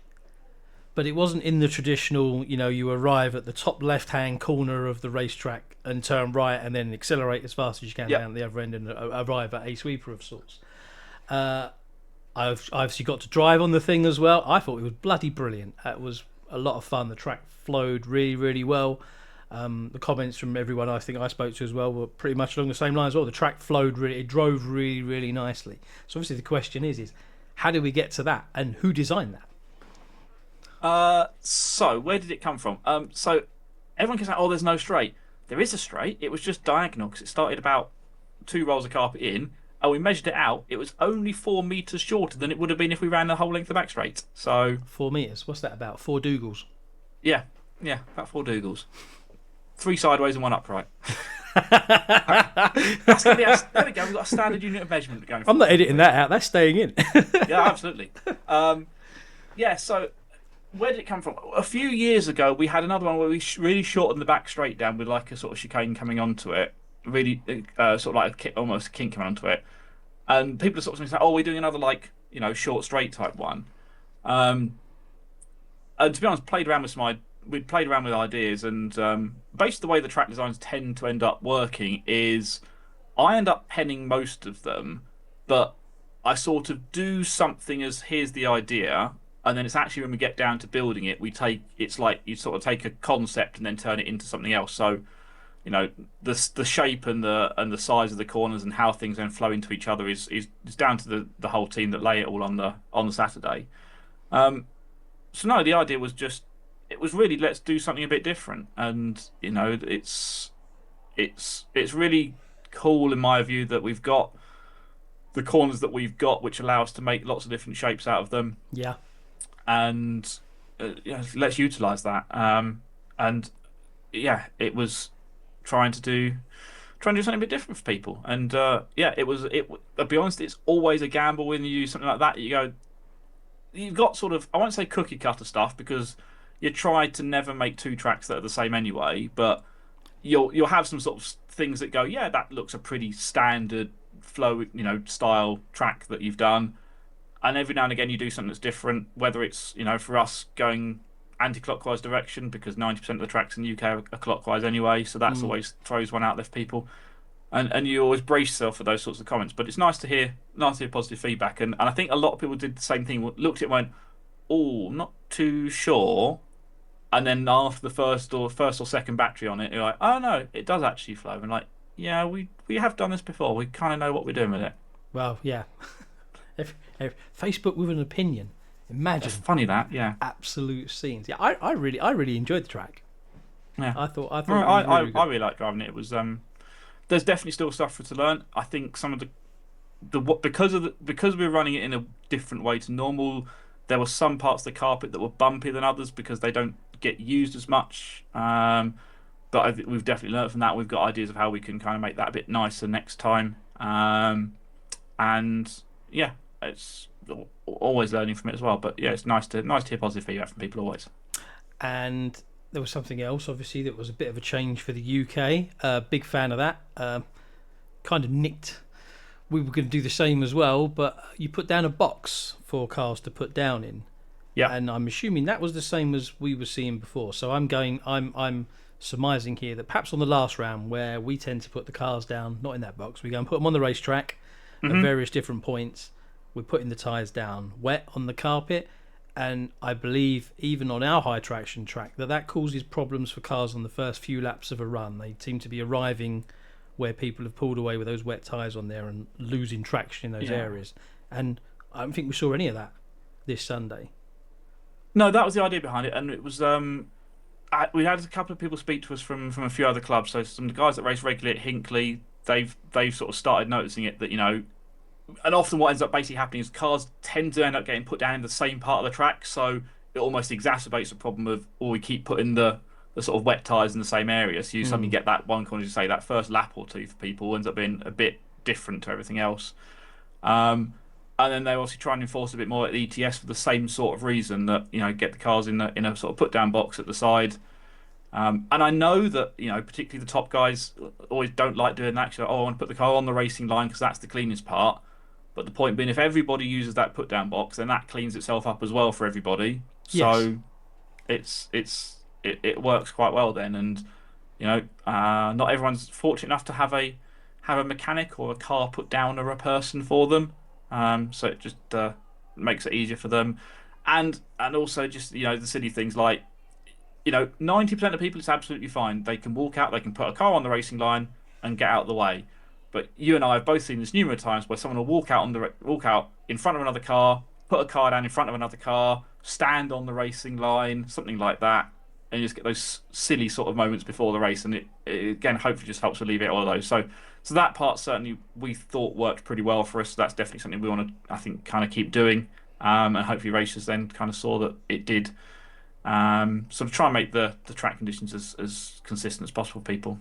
but it wasn't in the traditional. You arrive at the top left-hand corner of the racetrack and turn right, and then accelerate as fast as you can down the other end and arrive at a sweeper of sorts. I've obviously got to drive on the thing as well. I thought it was bloody brilliant. It was a lot of fun. The track flowed really, really well. The comments from everyone I think I spoke to as well were pretty much along the same lines as well. The track flowed really, it drove really, really nicely. So obviously the question is how do we get to that, and who designed that? So where did it come from? So everyone can say, "Oh, there's no straight." There is a straight. It was just diagonal because it started about 2 rolls of carpet in, and we measured it out. It was only 4 meters shorter than it would have been if we ran the whole length of the back straight. So 4 meters. What's that about? 4 Dougals. Yeah, about 4 Dougals. 3 sideways and 1 upright. That's gonna be there we go. We've got a standard unit of measurement going. I'm not editing that out. That's staying in. Yeah, absolutely. So where did it come from? A few years ago, we had another one where we really shortened the back straight down with like a sort of chicane coming onto it. Really, sort of like almost a kink coming onto it. And people are sort of saying, "Oh, we're doing another short straight type one." And to be honest, we played around with ideas, and basically the way the track designs tend to end up working is I end up penning most of them, but I sort of do something as here's the idea, and then it's actually when we get down to building it, it's like you sort of take a concept and then turn it into something else. So, the shape and the size of the corners and how things then flow into each other is down to the whole team that lay it all on the Saturday. So no, the idea was really let's do something a bit different, and it's really cool in my view that we've got the corners that we've got, which allow us to make lots of different shapes out of them. Yeah. And let's utilize that. It was trying to do something a bit different for people. And I'll be honest, it's always a gamble when you do something like that. You've got sort of, I won't say cookie cutter stuff because you try to never make 2 tracks that are the same anyway, but you'll have some sort of things that go, yeah, that looks a pretty standard flow, style track that you've done. And every now and again you do something that's different, whether it's, for us going anti-clockwise direction because 90% of the tracks in the UK are clockwise anyway, so that's always throws one out there for people. And you always brace yourself for those sorts of comments. But it's nice to hear positive feedback. And I think a lot of people did the same thing, looked at it and went, "Oh, not too sure." And then after the first or second battery on it, you're like, "Oh no, it does actually flow." And like, yeah, we have done this before. We kind of know what we're doing with it. Well, yeah. if Facebook with an opinion, imagine. It's funny that, yeah. Absolute scenes. Yeah, I really enjoyed the track. Yeah, I thought. I really liked driving it. It was there's definitely still stuff to learn. I think some of because we were running it in a different way to normal, there were some parts of the carpet that were bumpier than others because they don't get used as much. But we've definitely learned from that. We've got ideas of how we can kind of make that a bit nicer next time. And yeah, it's always learning from it as well. But yeah, it's nice to hear positive feedback from people always. And there was something else, obviously, that was a bit of a change for the UK. Big fan of that. Kind of nicked. We were going to do the same as well, but you put down a box for cars to put down in. Yeah. And I'm assuming that was the same as we were seeing before. So I'm surmising here that perhaps on the last round, where we tend to put the cars down, not in that box, we go and put them on the racetrack at various different points. We're putting the tyres down wet on the carpet. And I believe even on our high traction track that causes problems for cars on the first few laps of a run. They seem to be arriving where people have pulled away with those wet tyres on there and losing traction in those areas. And I don't think we saw any of that this Sunday. No, that was the idea behind it, and it was we had a couple of people speak to us from a few other clubs. So some of the guys that race regularly at Hinckley, they've sort of started noticing it, that and often what ends up basically happening is cars tend to end up getting put down in the same part of the track, so it almost exacerbates the problem of, we keep putting the sort of wet tyres in the same area, so you suddenly get that one corner, as you say, that first lap or two for people ends up being a bit different to everything else. And then they obviously try and enforce a bit more at the ETS for the same sort of reason, that get the cars in a sort of put down box at the side. And I know that particularly the top guys always don't like doing that. I want to put the car on the racing line because that's the cleanest part. But the point being, if everybody uses that put down box, then that cleans itself up as well for everybody. So it works quite well then. And not everyone's fortunate enough to have a mechanic or a car put down or a person for them. So it just makes it easier for them, and also just the silly things like 90% of people, it's absolutely fine. They can walk out, they can put a car on the racing line and get out of the way. But you and I have both seen this numerous times where someone will walk out in front of another car, put a car down in front of another car, stand on the racing line, something like that, and you just get those silly sort of moments before the race. And it again, hopefully, just helps alleviate all of those. So that part certainly we thought worked pretty well for us. So that's definitely something we want to, I think, kind of keep doing, and hopefully racers then kind of saw that it did. Sort of try and make the track conditions as consistent as possible for people.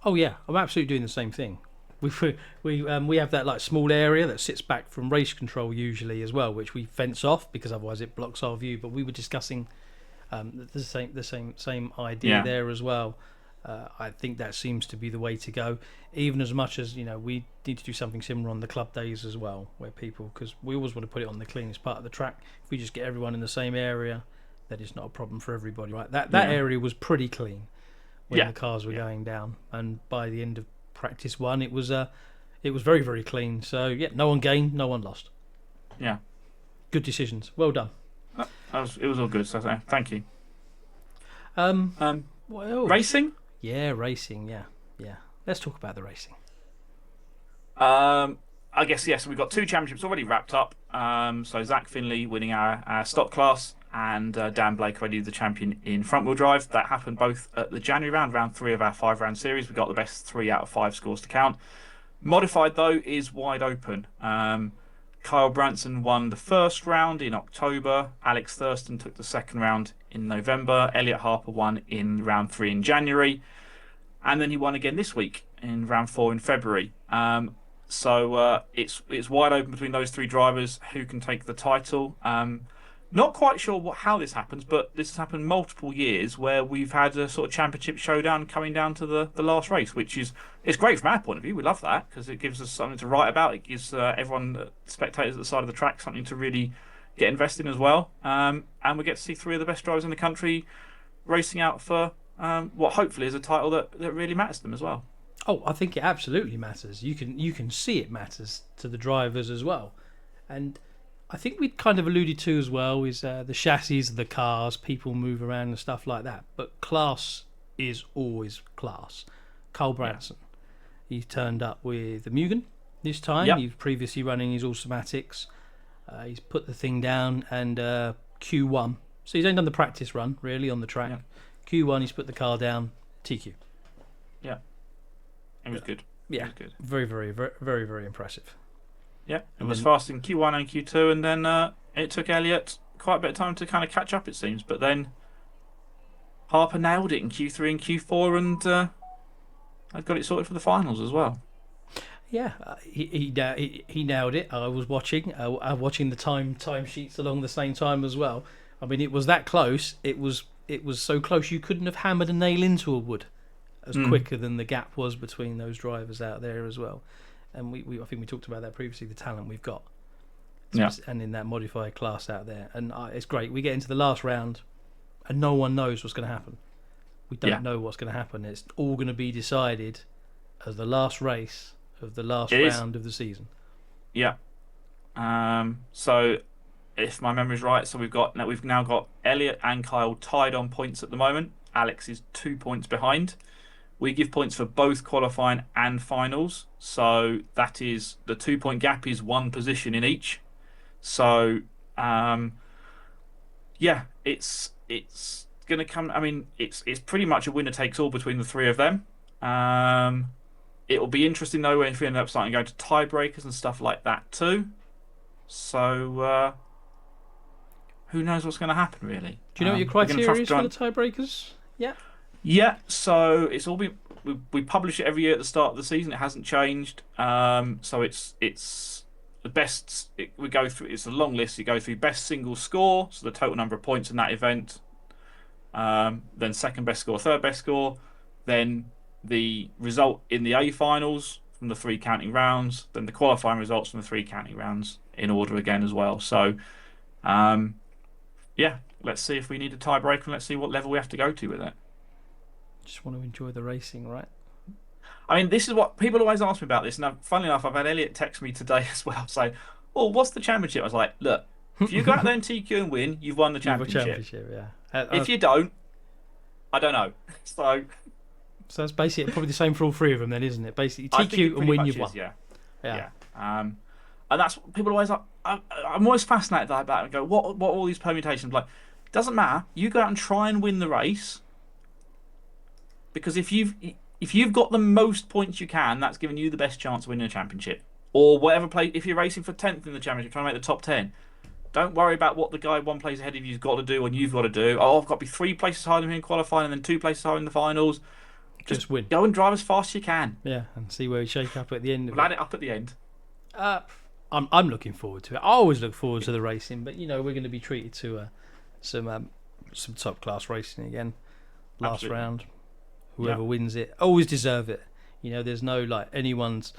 Oh yeah, I'm absolutely doing the same thing. We have that like small area that sits back from race control usually as well, which we fence off because otherwise it blocks our view. But we were discussing the same idea there as well. I think that seems to be the way to go. Even as much as we need to do something similar on the club days as well, where people, because we always want to put it on the cleanest part of the track. If we just get everyone in the same area, that is not a problem for everybody, right? That area was pretty clean when the cars were going down, and by the end of practice one, it was very, very clean. So no one gained, no one lost. Yeah, good decisions. Well done. It was all good. So thank you. What else? Racing. Yeah, racing. Yeah. Let's talk about the racing. I guess yes. We've got 2 championships already wrapped up. So Zach Finley winning our stock class, and Dan Blake already the champion in front wheel drive. That happened both at the January round 3 of our 5-round series. We got the best 3 out of 5 scores to count. Modified though is wide open. Kyle Branson won the first round in October. Alex Thurston took the second round in November. Elliot Harper won in round 3 in January, and then he won again this week in round 4 in February. So it's wide open between those 3 drivers who can take the title. Not quite sure how this happens, but this has happened multiple years where we've had a sort of championship showdown coming down to the last race, which it's great from our point of view. We love that because it gives us something to write about. It gives everyone, spectators at the side of the track, something to really get invested in as well. And we get to see 3 of the best drivers in the country racing out for what hopefully is a title that really matters to them as well. Oh, I think it absolutely matters. You can see it matters to the drivers as well. And I think we kind of alluded to as well is the chassis of the cars, people move around and stuff like that. But class is always class. Carl Branson, he turned up with the Mugen this time. Yep. He was previously running his automatics. He's put the thing down and Q1. So he's only done the practice run really on the track. Yep. Q1, he's put the car down. TQ. Yeah, it was good. Yeah, it was good. Very, very, very, very, very impressive. Yeah, it was fast in Q1 and Q2, and then it took Elliot quite a bit of time to kind of catch up, it seems. But then Harper nailed it in Q3 and Q4, and I got it sorted for the finals as well. Yeah, he nailed it. I was watching the time sheets along the same time as well. I mean, it was that close. It was it was so close you couldn't have hammered a nail into a wood as quicker than the gap was between those drivers out there as well. And I think we talked about that previously, the talent we've got. Yeah. And in that modified class out there. And it's great. We get into the last round and no one knows what's going to happen. We don't know what's going to happen. It's all going to be decided as the last race of the last round of the season. Yeah. So if my memory's right, so we've now got Elliot and Kyle tied on points at the moment. Alex is 2 points behind. We give points for both qualifying and finals. So that is the 2 point gap is one position in each. So it's going to come. I mean, it's pretty much a winner takes all between the three of them. It will be interesting though if we end up starting going to tiebreakers and stuff like that too. So who knows what's going to happen really? Do you know what your criteria is for the tiebreakers? Yeah. Yeah, so it's all we publish it every year at the start of the season. It hasn't changed. So it's the best. We go through. It's a long list. You go through best single score, so the total number of points in that event. Then second best score, third best score, then the result in the A finals from the 3 counting rounds, then the qualifying results from the 3 counting rounds in order again as well. So, let's see if we need a tiebreaker and let's see what level we have to go to with it. Just want to enjoy the racing, right? I mean, this is what people always ask me about this. Now, funnily enough, I've had Elliot text me today as well saying, "Oh, what's the championship?" I was like, "Look, if you go out there and TQ and win, you've won the championship. Yeah. If you don't, I don't know." So that's basically probably the same for all three of them, then, isn't it? Basically, TQ and win, you've won. Yeah. And that's what people always like. I'm always fascinated by that and go, what are all these permutations like? Doesn't matter. You go out and try and win the race, because if you've got the most points you can, that's giving you the best chance of winning a championship or whatever play. If you're racing for 10th in the championship, trying to make the top 10. Don't worry about what the guy one place ahead of you's got to do and you've got to do. Oh, I've got to be 3 places higher than him in qualifying and then 2 places higher in the finals. Just win. Go and drive as fast as you can. Yeah, and see where you shake up at the end of We'll add it up at the end. I'm looking forward to it. I always look forward to the racing, but we're going to be treated to some top class racing again. Last Absolutely. round, whoever wins it always deserve it. There's no like anyone's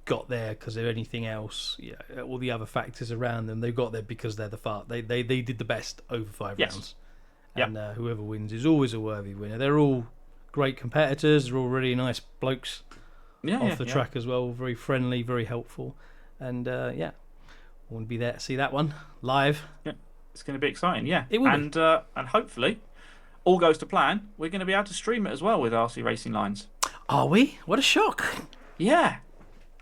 got there because of anything else. All the other factors around them, they got there because they're the fart. They did the best over 5 rounds, and whoever wins is always a worthy winner. They're all great competitors. They're all really nice blokes off the track as well. Very friendly, very helpful, and we'll be there to see that one live. Yeah, it's going to be exciting. Yeah, it will and hopefully all goes to plan. We're going to be able to stream it as well with RC Racing Lines. Are we? What a shock! Yeah.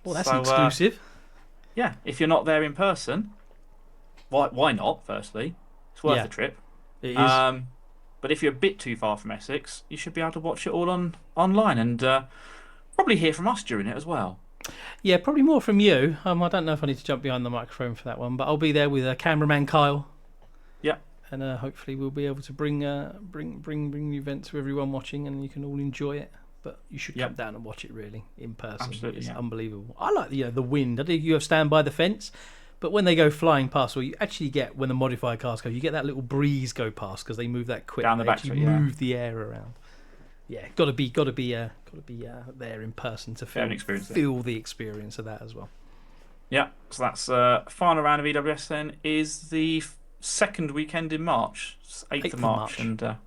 Well, that's exclusive. Yeah, if you're not there in person, why not? Firstly, it's worth the trip. It is. But if you're a bit too far from Essex, you should be able to watch it all online and probably hear from us during it as well. Yeah, probably more from you. I don't know if I need to jump behind the microphone for that one, but I'll be there with cameraman Kyle. Yeah. And hopefully we'll be able to bring the event to everyone watching, and you can all enjoy it. But you should come down and watch it really in person. Absolutely, it's unbelievable. I like the wind. I think you have stand by the fence, but when they go flying past, or you actually get when the modified cars go, you get that little breeze go past because they move that quick. Down the back, move the air around. Yeah, got to be there in person to feel the experience of that as well. Yeah, so that's final round of EWS then is the second weekend in March, 8th of March. And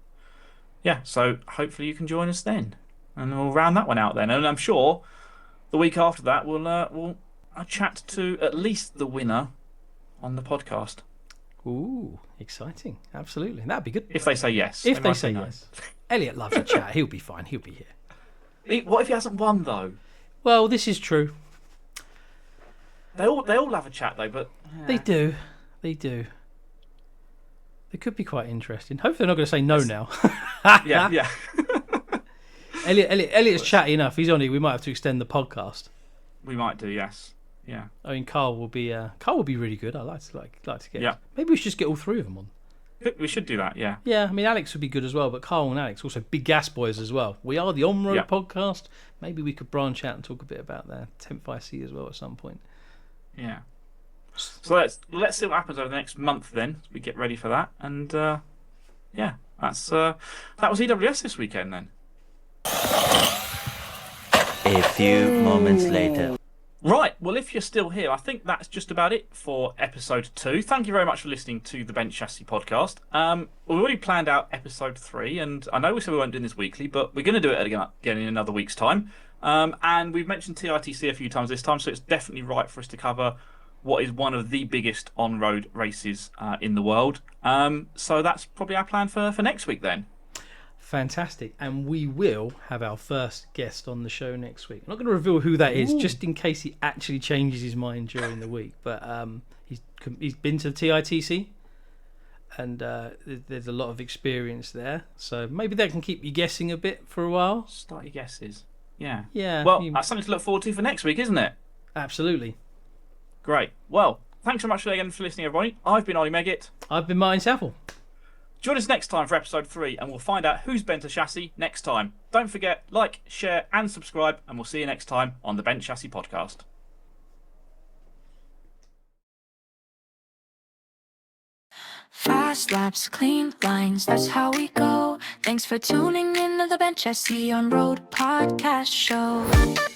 so hopefully you can join us then. And we'll round that one out then. And I'm sure the week after that we'll chat to at least the winner on the podcast. Ooh, exciting. Absolutely. That'd be good. If they say yes. If they say yes. Elliot loves a chat. He'll be fine. He'll be here. What if he hasn't won, though? Well, this is true. They all have a chat, though, but... Yeah. They do. It could be quite interesting. Hopefully they're not going to say no now. Yeah. Elliot's chatty enough. He's on it. We might have to extend the podcast. We might do, yes. Yeah. I mean, Carl will be really good. I like to get. Yeah. Maybe we should just get all 3 of them on. We should do that. Yeah. Yeah. I mean, Alex would be good as well, but Carl and Alex also big gas boys as well. We are the on-road podcast. Maybe we could branch out and talk a bit about their 10th IC as well at some point. Yeah. So let's see what happens over the next month then. We get ready for that, and yeah, that was EWS this weekend then. A few moments later. Right, well, if you're still here, I think that's just about it for episode 2. Thank you very much for listening to the Bench Chassis podcast. We've already planned out episode 3, and I know we said we weren't doing this weekly, but we're going to do it again in another week's time. And we've mentioned TITC a few times this time, so it's definitely right for us to cover what is one of the biggest on-road races in the world. So that's probably our plan for next week then. Fantastic. And we will have our first guest on the show next week. I'm not going to reveal who that is, just in case he actually changes his mind during the week. But he's been to the TITC, and there's a lot of experience there. So maybe that can keep you guessing a bit for a while. Start your guesses. Yeah. Yeah. Well, that's something to look forward to for next week, isn't it? Absolutely. Great. Well, thanks so much again for listening, everybody. I've been Oli Meggitt. I've been Martin Southall. Join us next time for episode 3, and we'll find out who's bent a chassis next time. Don't forget, like, share, and subscribe, and we'll see you next time on the Bent Chassis podcast. Fast laps, clean lines, that's how we go. Thanks for tuning in to the Bench Chassis on Road podcast show.